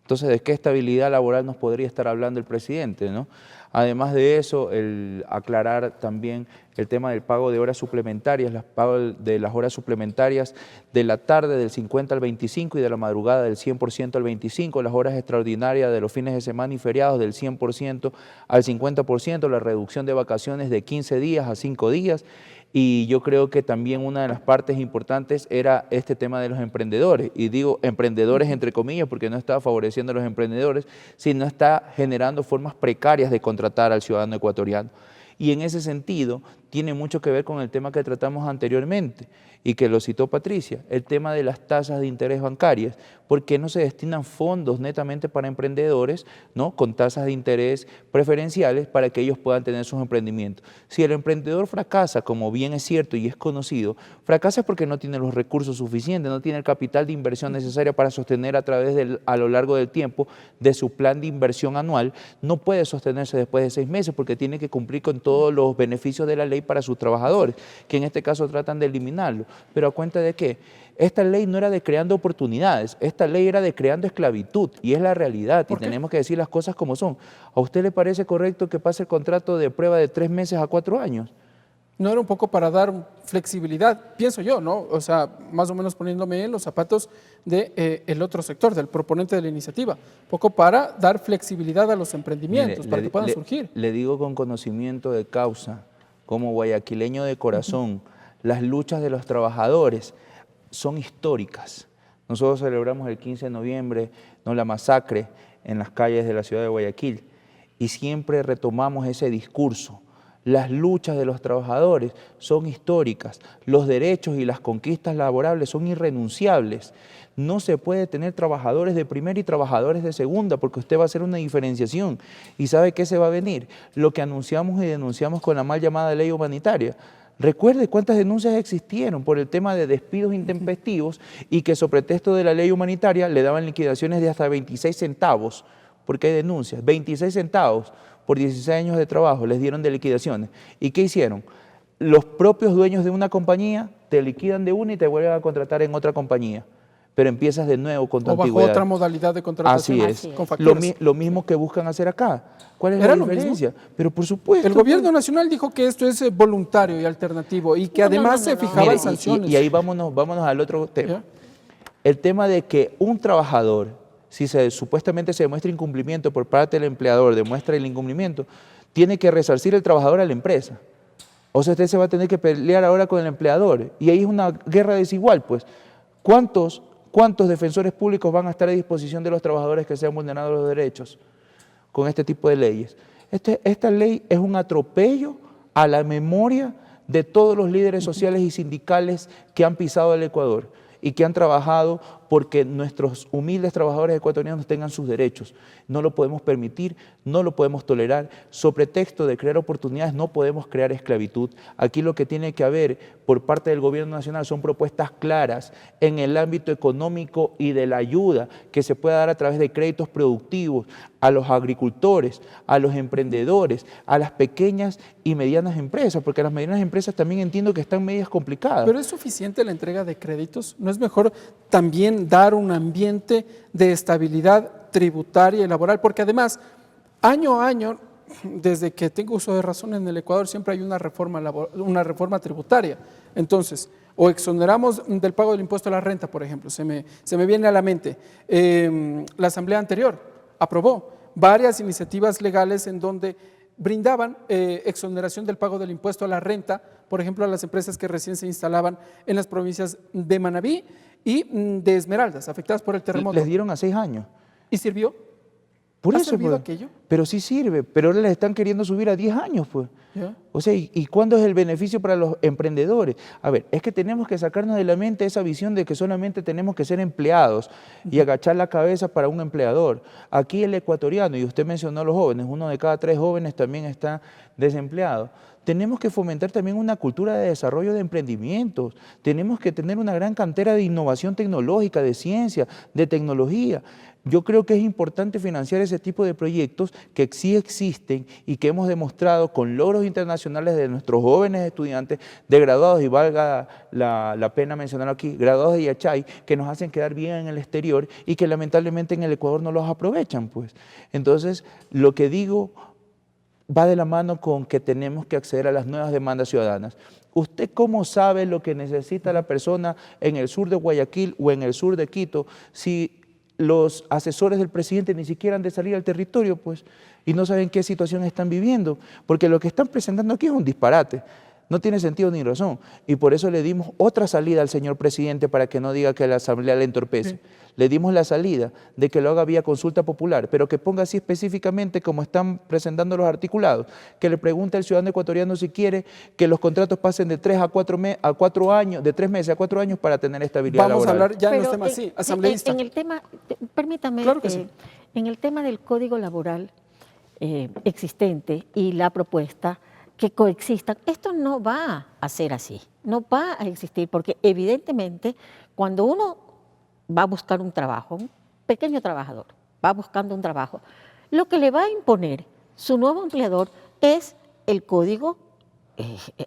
Speaker 5: Entonces, ¿de qué estabilidad laboral nos podría estar hablando el presidente, no? Además de eso, el aclarar también el tema del pago de horas suplementarias, el pago de las horas suplementarias de la tarde del 50 al 25 y de la madrugada del 100% al 25%, las horas extraordinarias de los fines de semana y feriados del 100% al 50%, la reducción de vacaciones de 15 días a 5 días. Y yo creo que también una de las partes importantes era este tema de los emprendedores, y digo emprendedores entre comillas porque no está favoreciendo a los emprendedores, sino está generando formas precarias de contratar al ciudadano ecuatoriano. Y en ese sentido tiene mucho que ver con el tema que tratamos anteriormente y que lo citó Patricia, el tema de las tasas de interés bancarias. ¿Por qué no se destinan fondos netamente para emprendedores, ¿no?, con tasas de interés preferenciales para que ellos puedan tener sus emprendimientos? Si el emprendedor fracasa, como bien es cierto y es conocido, fracasa porque no tiene los recursos suficientes, no tiene el capital de inversión necesario para sostener a lo largo del tiempo de su plan de inversión anual, no puede sostenerse después de 6 meses porque tiene que cumplir con todos los beneficios de la ley para sus trabajadores, que en este caso tratan de eliminarlo. ¿Pero a cuenta de qué? Esta ley no era de creando oportunidades, esta ley era de creando esclavitud, y es la realidad, y tenemos que decir las cosas como son. ¿A usted le parece correcto que pase el contrato de prueba de 3 meses a 4 años?
Speaker 1: ¿No era un poco para dar flexibilidad? Pienso yo, ¿no? O sea, más o menos poniéndome en los zapatos de, el otro sector, del proponente de la iniciativa. Un poco para dar flexibilidad a los emprendimientos, para que puedan surgir.
Speaker 5: Le digo con conocimiento de causa, como guayaquileño de corazón, las luchas de los trabajadores son históricas. Nosotros celebramos el 15 de noviembre, ¿no?, la masacre en las calles de la ciudad de Guayaquil, y siempre retomamos ese discurso. Las luchas de los trabajadores son históricas, los derechos y las conquistas laborables son irrenunciables. No se puede tener trabajadores de primera y trabajadores de segunda, porque usted va a hacer una diferenciación. ¿Y sabe qué se va a venir? Lo que anunciamos y denunciamos con la mal llamada ley humanitaria. Recuerde cuántas denuncias existieron por el tema de despidos intempestivos y que sobre pretexto de la ley humanitaria le daban liquidaciones de hasta 26 centavos, porque hay denuncias, 26 centavos por 16 años de trabajo les dieron de liquidaciones. ¿Y qué hicieron? Los propios dueños de una compañía te liquidan de una y te vuelven a contratar en otra compañía, pero empiezas de nuevo con tu antigüedad.
Speaker 1: O bajo otra modalidad de contratación.
Speaker 5: Así es.
Speaker 1: Con facturas.
Speaker 5: Lo mismo que buscan hacer acá. ¿Cuál es la diferencia? Pero por supuesto.
Speaker 1: El gobierno nacional dijo que esto es voluntario y alternativo y que además se fijaban sanciones.
Speaker 5: Y ahí vámonos al otro tema. ¿Ya? El tema de que un trabajador, si supuestamente se demuestra incumplimiento por parte del empleador, demuestra el incumplimiento, tiene que resarcir el trabajador a la empresa. O sea, usted se va a tener que pelear ahora con el empleador. Y ahí es una guerra desigual, pues. ¿Cuántos defensores públicos van a estar a disposición de los trabajadores que sean vulnerados los derechos con este tipo de leyes? Esta ley es un atropello a la memoria de todos los líderes sociales y sindicales que han pisado el Ecuador y que han trabajado porque nuestros humildes trabajadores ecuatorianos tengan sus derechos. No lo podemos permitir, no lo podemos tolerar. Sobre pretexto de crear oportunidades no podemos crear esclavitud. Aquí lo que tiene que haber por parte del gobierno nacional son propuestas claras en el ámbito económico y de la ayuda que se pueda dar a través de créditos productivos a los agricultores, a los emprendedores, a las pequeñas y medianas empresas, porque las medianas empresas también entiendo que están medias complicadas.
Speaker 1: ¿Pero es suficiente la entrega de créditos? ¿No es mejor también dar un ambiente de estabilidad tributaria y laboral? Porque además, año a año, desde que tengo uso de razón en el Ecuador, siempre hay una reforma tributaria. Entonces, o exoneramos del pago del impuesto a la renta, por ejemplo, se me viene a la mente. La asamblea anterior aprobó varias iniciativas legales en donde brindaban exoneración del pago del impuesto a la renta, por ejemplo, a las empresas que recién se instalaban en las provincias de Manabí y de Esmeraldas, afectadas por el terremoto.
Speaker 5: Les dieron a 6 años.
Speaker 1: ¿Y sirvió?
Speaker 5: Por
Speaker 1: ¿Ha
Speaker 5: eso,
Speaker 1: servido
Speaker 5: pues,
Speaker 1: aquello?
Speaker 5: Pero sí sirve, pero ahora les están queriendo subir a 10 años, pues.
Speaker 1: ¿Ya?
Speaker 5: O sea, ¿y cuándo es el beneficio para los emprendedores? A ver, es que tenemos que sacarnos de la mente esa visión de que solamente tenemos que ser empleados y agachar la cabeza para un empleador. Aquí el ecuatoriano, y usted mencionó a los jóvenes, 1 de cada 3 jóvenes también está desempleado. Tenemos que fomentar también una cultura de desarrollo de emprendimientos. Tenemos que tener una gran cantera de innovación tecnológica, de ciencia, de tecnología. Yo creo que es importante financiar ese tipo de proyectos que sí existen y que hemos demostrado con logros internacionales de nuestros jóvenes estudiantes, de graduados, y valga la pena mencionar aquí, graduados de Yachay, que nos hacen quedar bien en el exterior y que lamentablemente en el Ecuador no los aprovechan, pues. Entonces, lo que digo va de la mano con que tenemos que acceder a las nuevas demandas ciudadanas. ¿Usted cómo sabe lo que necesita la persona en el sur de Guayaquil o en el sur de Quito si los asesores del presidente ni siquiera han de salir al territorio, pues, y no saben qué situación están viviendo? Porque lo que están presentando aquí es un disparate. No tiene sentido ni razón. Y por eso le dimos otra salida al señor presidente para que no diga que la asamblea le entorpece. Sí. Le dimos la salida de que lo haga vía consulta popular, pero que ponga así específicamente como están presentando los articulados, que le pregunte al ciudadano ecuatoriano si quiere que los contratos pasen de 3 a 4 años, de 3 meses a 4 años para tener estabilidad laboral.
Speaker 1: Vamos a hablar ya en los temas así, asambleísta.
Speaker 7: En el tema, permítame,
Speaker 1: claro que sí.
Speaker 7: En el tema del código laboral existente y la propuesta que coexistan, esto no va a ser así, no va a existir, porque evidentemente cuando uno va a buscar un trabajo, un pequeño trabajador va buscando un trabajo, lo que le va a imponer su nuevo empleador es el código,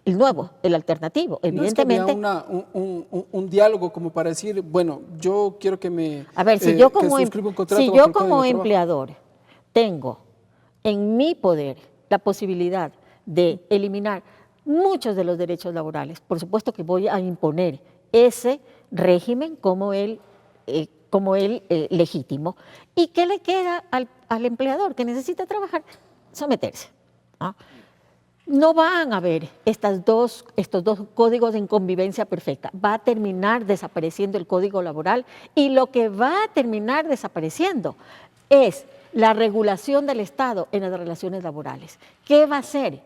Speaker 7: el nuevo, el alternativo. Evidentemente.
Speaker 1: No es que había un diálogo como para decir, bueno, yo quiero que me.
Speaker 7: A ver, si yo como empleador tengo en mi poder la posibilidad de eliminar muchos de los derechos laborales. Por supuesto que voy a imponer ese régimen como el legítimo. ¿Y qué le queda al empleador que necesita trabajar? Someterse, ¿no? No van a haber estos dos códigos de convivencia perfecta. Va a terminar desapareciendo el código laboral y lo que va a terminar desapareciendo es la regulación del Estado en las relaciones laborales. ¿Qué va a hacer?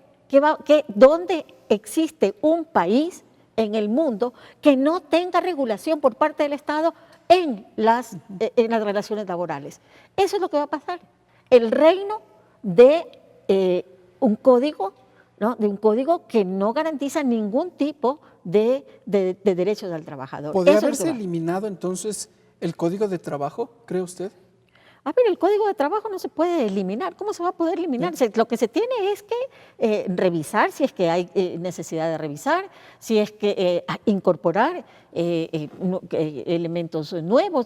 Speaker 7: ¿Dónde existe un país en el mundo que no tenga regulación por parte del Estado en las relaciones laborales? Eso es lo que va a pasar. El reino de un código, ¿no? De un código que no garantiza ningún tipo de derechos al trabajador.
Speaker 1: ¿Podría haberse eliminado entonces el Código de Trabajo, cree usted?
Speaker 7: A ver, el Código de Trabajo no se puede eliminar. ¿Cómo se va a poder eliminar? Lo que se tiene es que revisar, si es que hay necesidad de revisar, si es que incorporar elementos nuevos,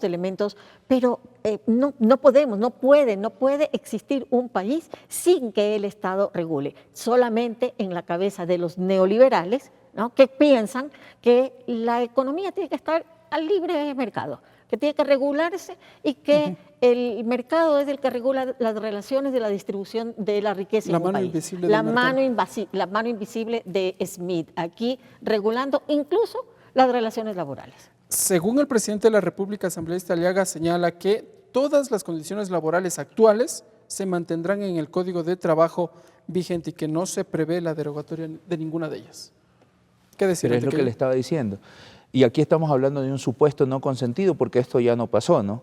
Speaker 7: pero no podemos, no puede existir un país sin que el Estado regule. Solamente en la cabeza de los neoliberales, ¿no?, que piensan que la economía tiene que estar al libre mercado, que tiene que regularse y que el mercado es el que regula las relaciones de la distribución de la riqueza en un país.
Speaker 1: Invisible
Speaker 7: la mano invisible de Smith, aquí regulando incluso las relaciones laborales.
Speaker 1: Según el presidente de la República, asambleísta Aliaga, señala que todas las condiciones laborales actuales se mantendrán en el Código de Trabajo vigente y que no se prevé la derogatoria de ninguna de ellas. ¿Qué decir?
Speaker 5: Pero es lo que le estaba diciendo. Y aquí estamos hablando de un supuesto no consentido porque esto ya no pasó, ¿no?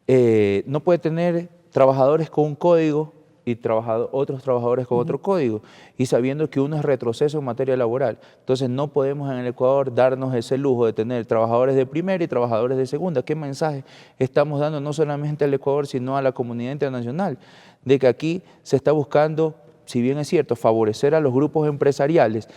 Speaker 5: No puede tener trabajadores con un código y otros trabajadores con otro código, y sabiendo que uno es retroceso en materia laboral. Entonces no podemos en el Ecuador darnos ese lujo de tener trabajadores de primera y trabajadores de segunda. ¿Qué mensaje estamos dando no solamente al Ecuador, sino a la comunidad internacional? De que aquí se está buscando, si bien es cierto, favorecer a los grupos empresariales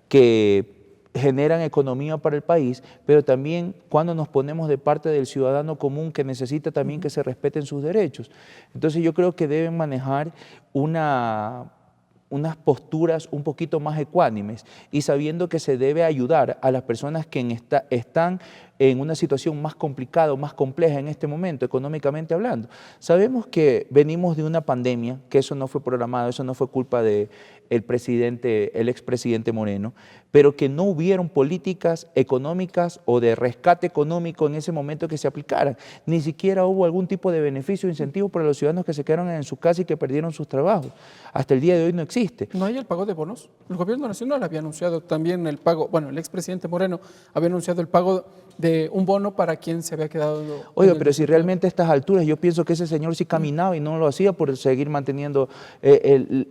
Speaker 5: que generan economía para el país, pero también cuando nos ponemos de parte del ciudadano común que necesita también que se respeten sus derechos. Entonces yo creo que deben manejar unas posturas un poquito más ecuánimes y sabiendo que se debe ayudar a las personas que están en una situación más complicada, más compleja en este momento, económicamente hablando. Sabemos que venimos de una pandemia, que eso no fue programado, eso no fue culpa del expresidente Moreno, pero que no hubieron políticas económicas o de rescate económico en ese momento que se aplicaran. Ni siquiera hubo algún tipo de beneficio o incentivo para los ciudadanos que se quedaron en su casa y que perdieron sus trabajos. Hasta el día de hoy no existe.
Speaker 1: ¿No hay el pago de bonos? El gobierno nacional había anunciado también el pago, bueno, el expresidente Moreno había anunciado el pago de un bono para quien se había quedado.
Speaker 5: Oiga, pero si realmente a estas alturas yo pienso que ese señor sí caminaba y no lo hacía por seguir manteniendo el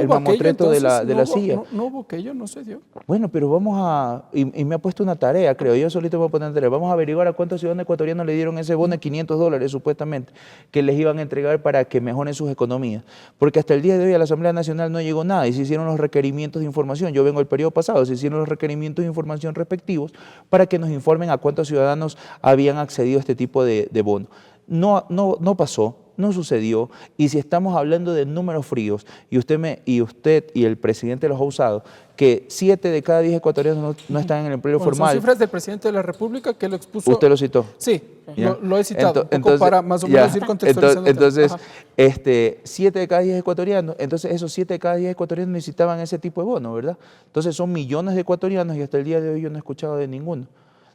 Speaker 5: mamotreto de la silla.
Speaker 1: No hubo aquello, no se dio.
Speaker 5: Bueno, pero vamos a, y me ha puesto una tarea, creo, yo solito me voy a poner una tarea, vamos a averiguar a cuántos ciudadanos ecuatorianos le dieron ese bono de $500 supuestamente, que les iban a entregar para que mejoren sus economías, porque hasta el día de hoy a la Asamblea Nacional no llegó nada y se hicieron los requerimientos de información, yo vengo el periodo pasado, se hicieron los requerimientos de información respectivos para que nos informen a cuántos ciudadanos habían accedido a este tipo de bono. No pasó. No sucedió, y si estamos hablando de números fríos, y usted y el presidente los ha usado, que 7 de cada 10 ecuatorianos no están en el empleo formal.
Speaker 1: Son cifras del presidente de la República que lo expuso.
Speaker 5: ¿Usted lo citó?
Speaker 1: Sí, lo he citado, para más o menos ir contextualizando.
Speaker 5: Entonces, 7 de cada 10 ecuatorianos, entonces esos 7 de cada 10 ecuatorianos necesitaban ese tipo de bono, ¿verdad? Entonces son millones de ecuatorianos y hasta el día de hoy yo no he escuchado de ninguno.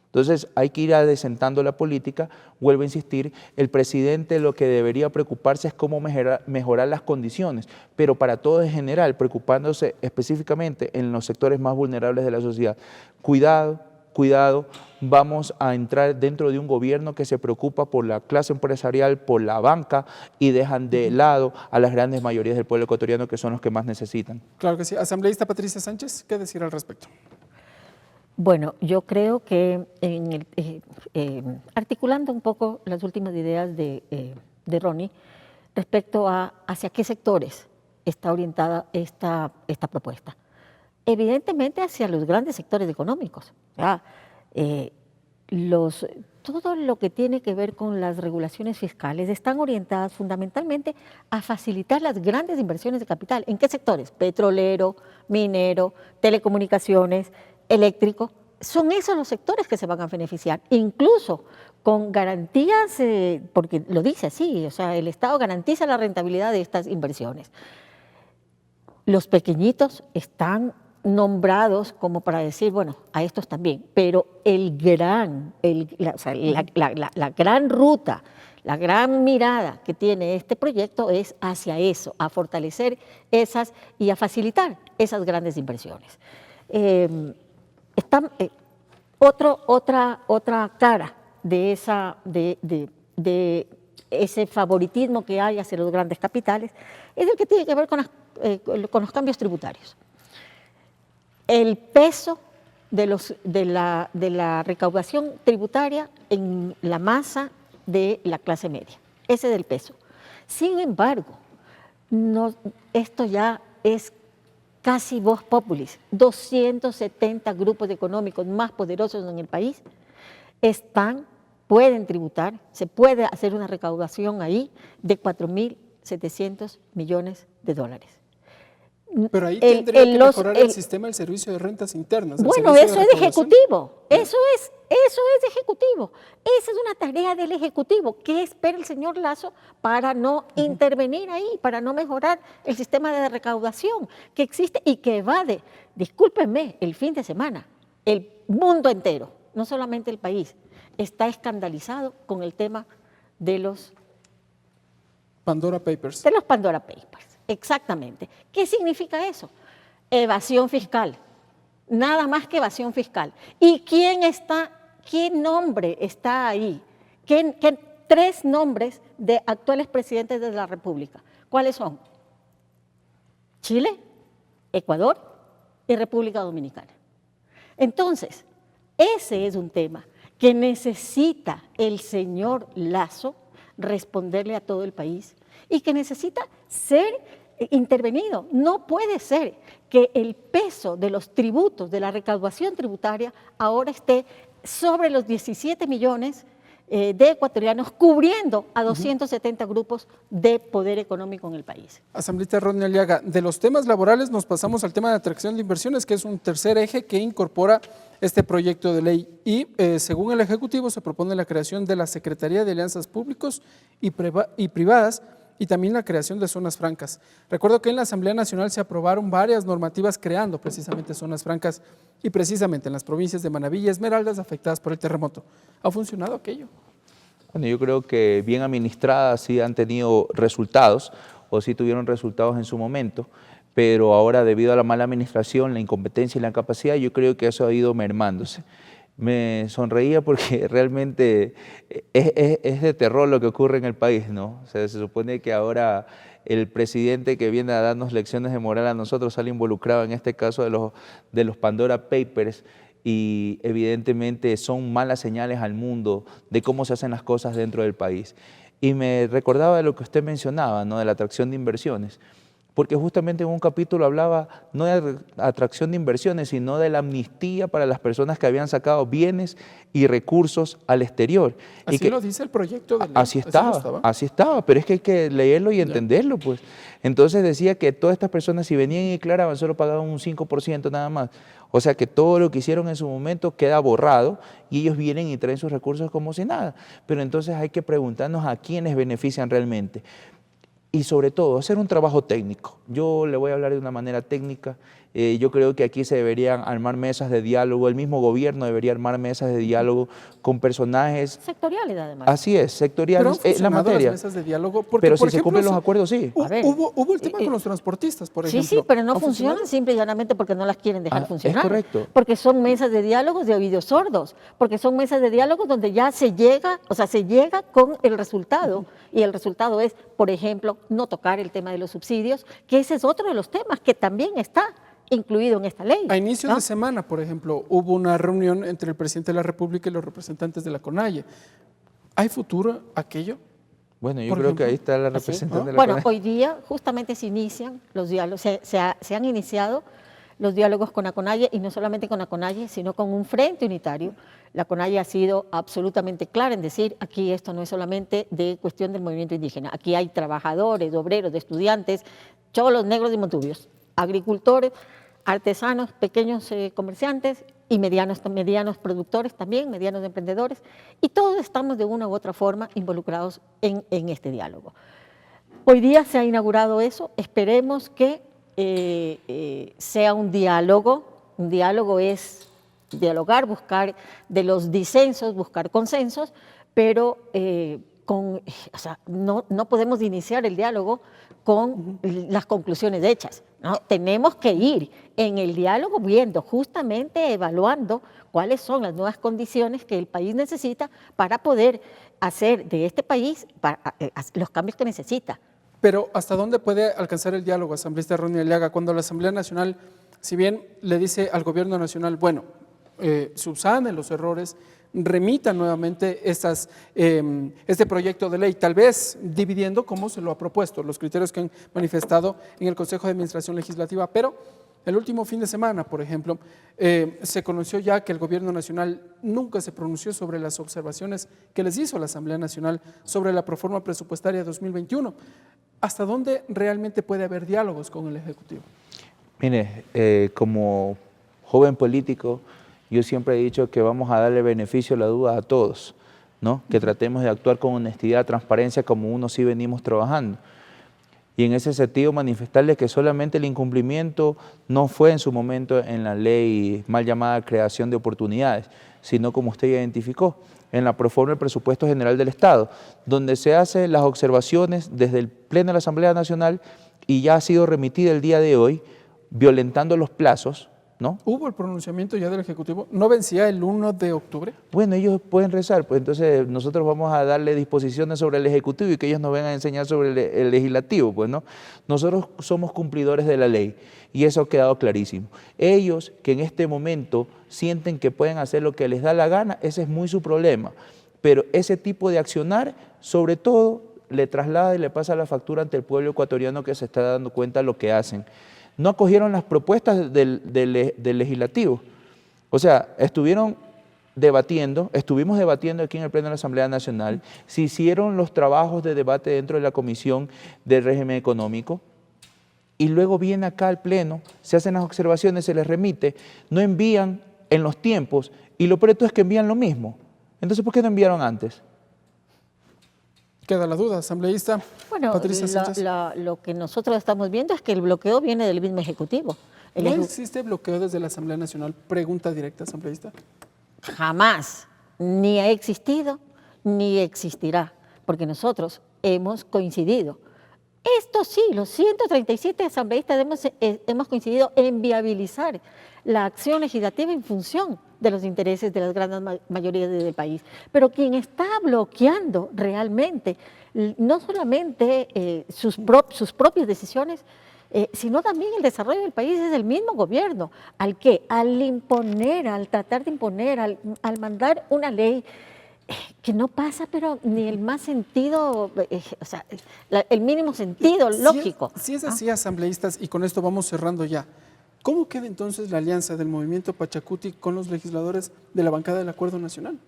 Speaker 5: Entonces hay que ir adecentando la política. Vuelvo a insistir, el presidente lo que debería preocuparse es cómo mejorar las condiciones, pero para todo en general, preocupándose específicamente en los sectores más vulnerables de la sociedad. Cuidado, vamos a entrar dentro de un gobierno que se preocupa por la clase empresarial, por la banca, y dejan de lado a las grandes mayorías del pueblo ecuatoriano, que son los que más necesitan.
Speaker 1: Claro que sí. Asambleísta Patricia Sánchez, ¿qué decir al respecto?
Speaker 7: Bueno, yo creo que articulando un poco las últimas ideas de Ronnie respecto a hacia qué sectores está orientada esta propuesta. Evidentemente hacia los grandes sectores económicos. todo lo que tiene que ver con las regulaciones fiscales están orientadas fundamentalmente a facilitar las grandes inversiones de capital. ¿En qué sectores? Petrolero, minero, telecomunicaciones, eléctrico. Son esos los sectores que se van a beneficiar, incluso con garantías, porque lo dice así, o sea, el Estado garantiza la rentabilidad de estas inversiones. Los pequeñitos están nombrados como para decir, bueno, a estos también, pero la gran ruta, la gran mirada que tiene este proyecto es hacia eso, a fortalecer esas y a facilitar esas grandes inversiones. Otra cara de ese favoritismo que hay hacia los grandes capitales es el que tiene que ver con los cambios tributarios. El peso de la recaudación tributaria en la masa de la clase media. Ese es el peso. Sin embargo, esto ya es casi vox populis. 270 grupos económicos más poderosos en el país pueden tributar, se puede hacer una recaudación ahí de 4.700 millones de dólares.
Speaker 1: Pero ahí tendría que mejorar el sistema del servicio de rentas internas.
Speaker 7: Bueno, eso es de ejecutivo, eso es de ejecutivo. Esa es una tarea del ejecutivo. ¿Qué espera el señor Lasso para no intervenir ahí, para no mejorar el sistema de recaudación que existe y que evade, discúlpenme, el fin de semana, el mundo entero, no solamente el país, está escandalizado con el tema de los
Speaker 1: Pandora Papers.
Speaker 7: De los Pandora Papers. Exactamente. ¿Qué significa eso? Evasión fiscal. Nada más que evasión fiscal. ¿Y qué nombre está ahí? ¿Qué 3 nombres de actuales presidentes de la República? ¿Cuáles son? Chile, Ecuador y República Dominicana. Entonces, ese es un tema que necesita el señor Lasso responderle a todo el país y que necesita ser intervenido. No puede ser que el peso de los tributos, de la recaudación tributaria, ahora esté sobre los 17 millones de ecuatorianos, cubriendo a 270 grupos de poder económico en el país.
Speaker 1: Asambleísta Rodney Aliaga, de los temas laborales nos pasamos al tema de atracción de inversiones, que es un tercer eje que incorpora este proyecto de ley. Y según el Ejecutivo se propone la creación de la Secretaría de Alianzas Públicos y Privadas y también la creación de zonas francas. Recuerdo que en la Asamblea Nacional se aprobaron varias normativas creando precisamente zonas francas y precisamente en las provincias de Manabí y Esmeraldas afectadas por el terremoto. ¿Ha funcionado aquello?
Speaker 5: Bueno, yo creo que bien administradas sí han tenido resultados o sí tuvieron resultados en su momento, pero ahora debido a la mala administración, la incompetencia y la incapacidad, yo creo que eso ha ido mermándose. Me sonreía porque realmente es de terror lo que ocurre en el país, ¿no? O sea, se supone que ahora el presidente que viene a darnos lecciones de moral a nosotros sale involucrado en este caso de los Pandora Papers y evidentemente son malas señales al mundo de cómo se hacen las cosas dentro del país. Y me recordaba de lo que usted mencionaba, ¿no? De la atracción de inversiones. Porque justamente en un capítulo hablaba no de atracción de inversiones, sino de la amnistía para las personas que habían sacado bienes y recursos al exterior.
Speaker 1: Así lo dice el proyecto de ley.
Speaker 5: Así estaba, pero es que hay que leerlo y entenderlo, pues. Entonces decía que todas estas personas, si venían y declaraban, solo pagaban un 5% nada más. O sea que todo lo que hicieron en su momento queda borrado y ellos vienen y traen sus recursos como si nada. Pero entonces hay que preguntarnos a quiénes benefician realmente. Y sobre todo, hacer un trabajo técnico. Yo le voy a hablar de una manera técnica. Yo creo que aquí se deberían armar mesas de diálogo, el mismo gobierno debería armar mesas de diálogo con personajes.
Speaker 7: Sectoriales, además.
Speaker 5: Así es, sectoriales en la materia.
Speaker 1: Las mesas de diálogo porque,
Speaker 5: pero si
Speaker 1: por
Speaker 5: se
Speaker 1: ejemplo,
Speaker 5: cumplen los acuerdos, sí.
Speaker 1: Hubo el tema con los transportistas, por ejemplo.
Speaker 7: Sí, pero no funcionan simple y llanamente porque no las quieren dejar funcionar.
Speaker 5: Es correcto.
Speaker 7: Porque son mesas de diálogos de oídos sordos, porque son mesas de diálogos donde ya se llega con el resultado, y el resultado es, por ejemplo, no tocar el tema de los subsidios, que ese es otro de los temas que también está incluido en esta ley.
Speaker 1: A inicios de semana, por ejemplo, hubo una reunión entre el presidente de la República y los representantes de la CONAIE. ¿Hay futuro aquello?
Speaker 5: Bueno, yo creo que ahí está la representante de la
Speaker 7: Bueno,
Speaker 5: CONAIE.
Speaker 7: hoy día justamente se inician los diálogos, se han iniciado los diálogos con la CONAIE, y no solamente con la CONAIE, sino con un frente unitario. La CONAIE ha sido absolutamente clara en decir, aquí esto no es solamente de cuestión del movimiento indígena, aquí hay trabajadores, obreros, estudiantes, cholos, negros y montubios, agricultores, artesanos, pequeños comerciantes y medianos productores también, medianos emprendedores, y todos estamos de una u otra forma involucrados en este diálogo. Hoy día se ha inaugurado eso, esperemos que sea un diálogo es dialogar, buscar de los disensos, buscar consensos, pero no podemos iniciar el diálogo con las conclusiones hechas, ¿no? Tenemos que ir en el diálogo viendo, justamente evaluando cuáles son las nuevas condiciones que el país necesita para poder hacer de este país los cambios que necesita.
Speaker 1: Pero ¿hasta dónde puede alcanzar el diálogo, asambleísta Ronnie Aliaga, cuando la Asamblea Nacional, si bien le dice al gobierno nacional, bueno, subsanen los errores, remita nuevamente este proyecto de ley, tal vez dividiendo como se lo ha propuesto, los criterios que han manifestado en el Consejo de Administración Legislativa, pero el último fin de semana, por ejemplo, se conoció ya que el gobierno nacional nunca se pronunció sobre las observaciones que les hizo la Asamblea Nacional sobre la proforma presupuestaria 2021. ¿Hasta dónde realmente puede haber diálogos con el Ejecutivo?
Speaker 9: Mire, como joven político, yo siempre he dicho que vamos a darle beneficio a la duda a todos, ¿no? Que tratemos de actuar con honestidad, transparencia, como uno sí venimos trabajando. Y en ese sentido manifestarles que solamente el incumplimiento no fue en su momento en la ley mal llamada creación de oportunidades, sino como usted identificó, en la proforma del Presupuesto General del Estado, donde se hacen las observaciones desde el Pleno de la Asamblea Nacional y ya ha sido remitida el día de hoy, violentando los plazos, ¿no?
Speaker 1: ¿Hubo el pronunciamiento ya del Ejecutivo? ¿No vencía el 1 de octubre?
Speaker 9: Bueno, ellos pueden rezar, pues entonces nosotros vamos a darle disposiciones sobre el Ejecutivo y que ellos nos vengan a enseñar sobre el Legislativo, pues, ¿no? Nosotros somos cumplidores de la ley y eso ha quedado clarísimo. Ellos que en este momento sienten que pueden hacer lo que les da la gana, ese es muy su problema, pero ese tipo de accionar, sobre todo, le traslada y le pasa la factura ante el pueblo ecuatoriano que se está dando cuenta de lo que hacen. No acogieron las propuestas del Legislativo. O sea, estuvimos debatiendo aquí en el Pleno de la Asamblea Nacional, se hicieron los trabajos de debate dentro de la Comisión del Régimen Económico y luego viene acá al Pleno, se hacen las observaciones, se les remite, no envían en los tiempos y lo peor de todo es que envían lo mismo. Entonces, ¿por qué no enviaron antes?
Speaker 1: Queda la duda, asambleísta.
Speaker 7: Bueno,
Speaker 1: Patricia Sánchez.
Speaker 7: lo que nosotros estamos viendo es que el bloqueo viene del mismo Ejecutivo.
Speaker 1: ¿No existe bloqueo desde la Asamblea Nacional? Pregunta directa, asambleísta.
Speaker 7: Jamás, ni ha existido, ni existirá, porque nosotros hemos coincidido. Esto sí, los 137 asambleístas hemos coincidido en viabilizar la acción legislativa en función de los intereses de las grandes mayorías del país. Pero quien está bloqueando realmente, no solamente sus propias decisiones, sino también el desarrollo del país es el mismo gobierno, al imponer, al tratar de imponer, al mandar una ley que no pasa, pero ni el más sentido, o sea, el mínimo sentido lógico.
Speaker 1: Si es así, asambleístas, y con esto vamos cerrando ya, ¿cómo queda entonces la alianza del Movimiento Pachacuti con los legisladores de la bancada del Acuerdo Nacional?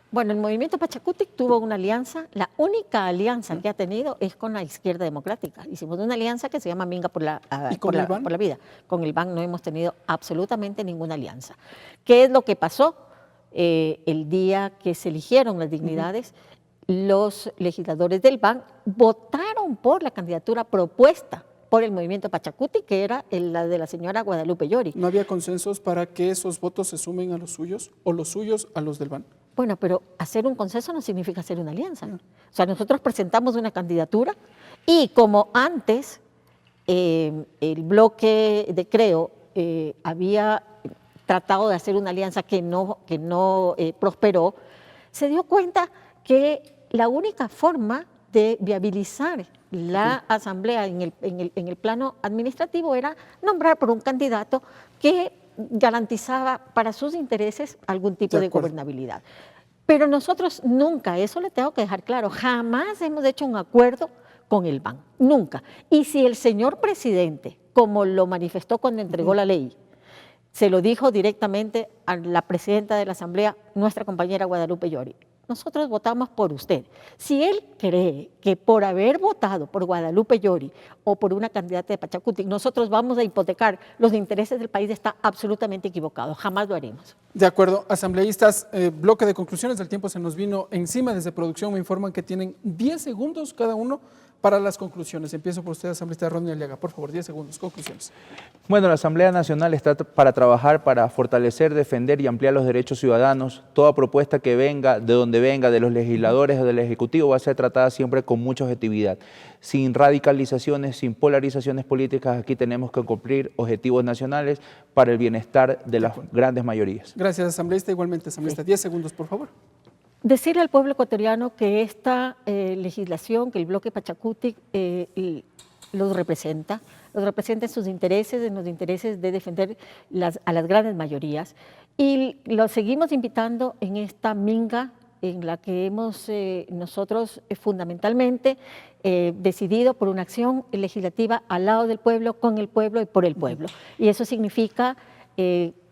Speaker 7: Bueno, el Movimiento Pachacuti tuvo una alianza, la única alianza que ha tenido es con la Izquierda Democrática. Hicimos una alianza que se llama Minga por la Vida. Con el BAN no hemos tenido absolutamente ninguna alianza. ¿Qué es lo que pasó? El día que se eligieron las dignidades, los legisladores del BAN votaron por la candidatura propuesta por el Movimiento Pachacuti, que era la de la señora Guadalupe Llori.
Speaker 1: ¿No había consensos para que esos votos se sumen a los suyos o los suyos a los del BAN?
Speaker 7: Bueno, pero hacer un consenso no significa hacer una alianza. O sea, nosotros presentamos una candidatura y como antes el bloque de Creo había tratado de hacer una alianza que no prosperó, se dio cuenta que la única forma de viabilizar la asamblea en el plano administrativo era nombrar por un candidato que garantizaba para sus intereses algún tipo de gobernabilidad. Pero nosotros nunca, eso le tengo que dejar claro, jamás hemos hecho un acuerdo con el BAN, nunca. Y si el señor presidente como lo manifestó cuando entregó la ley. Se lo dijo directamente a la presidenta de la Asamblea, nuestra compañera Guadalupe Llori. Nosotros votamos por usted. Si él cree que por haber votado por Guadalupe Llori o por una candidata de Pachacutic, nosotros vamos a hipotecar los intereses del país, está absolutamente equivocado. Jamás lo haremos.
Speaker 1: De acuerdo, asambleístas, bloque de conclusiones, el tiempo se nos vino encima. Desde producción me informan que tienen 10 segundos cada uno para las conclusiones. Empiezo por usted, asambleísta Rodney Aliaga. Por favor, 10 segundos, conclusiones.
Speaker 9: Bueno, la Asamblea Nacional está para trabajar, para fortalecer, defender y ampliar los derechos ciudadanos. Toda propuesta que venga, de donde venga, de los legisladores o del Ejecutivo, va a ser tratada siempre con mucha objetividad. Sin radicalizaciones, sin polarizaciones políticas, aquí tenemos que cumplir objetivos nacionales para el bienestar de las grandes mayorías.
Speaker 1: Gracias, asambleísta. Igualmente, asambleísta, 10 segundos, por favor.
Speaker 7: Decirle al pueblo ecuatoriano que esta legislación, que el bloque Pachacutic los representa en sus intereses, en los intereses de defender a las grandes mayorías. Y los seguimos invitando en esta minga en la que hemos nosotros fundamentalmente decidido por una acción legislativa al lado del pueblo, con el pueblo y por el pueblo. Y eso significa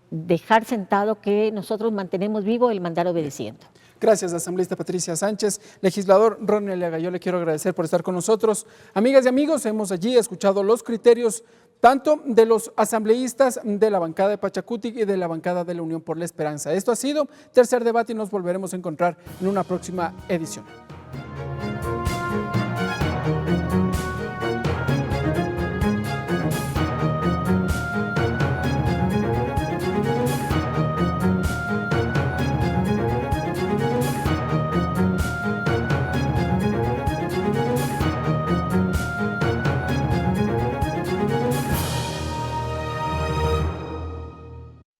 Speaker 7: dejar sentado que nosotros mantenemos vivo el mandar obedeciendo.
Speaker 1: Gracias, asambleísta Patricia Sánchez. Legislador Rodney Aliaga, yo le quiero agradecer por estar con nosotros. Amigas y amigos, hemos allí escuchado los criterios tanto de los asambleístas de la bancada de Pachacutic y de la bancada de la Unión por la Esperanza. Esto ha sido Tercer Debate y nos volveremos a encontrar en una próxima edición.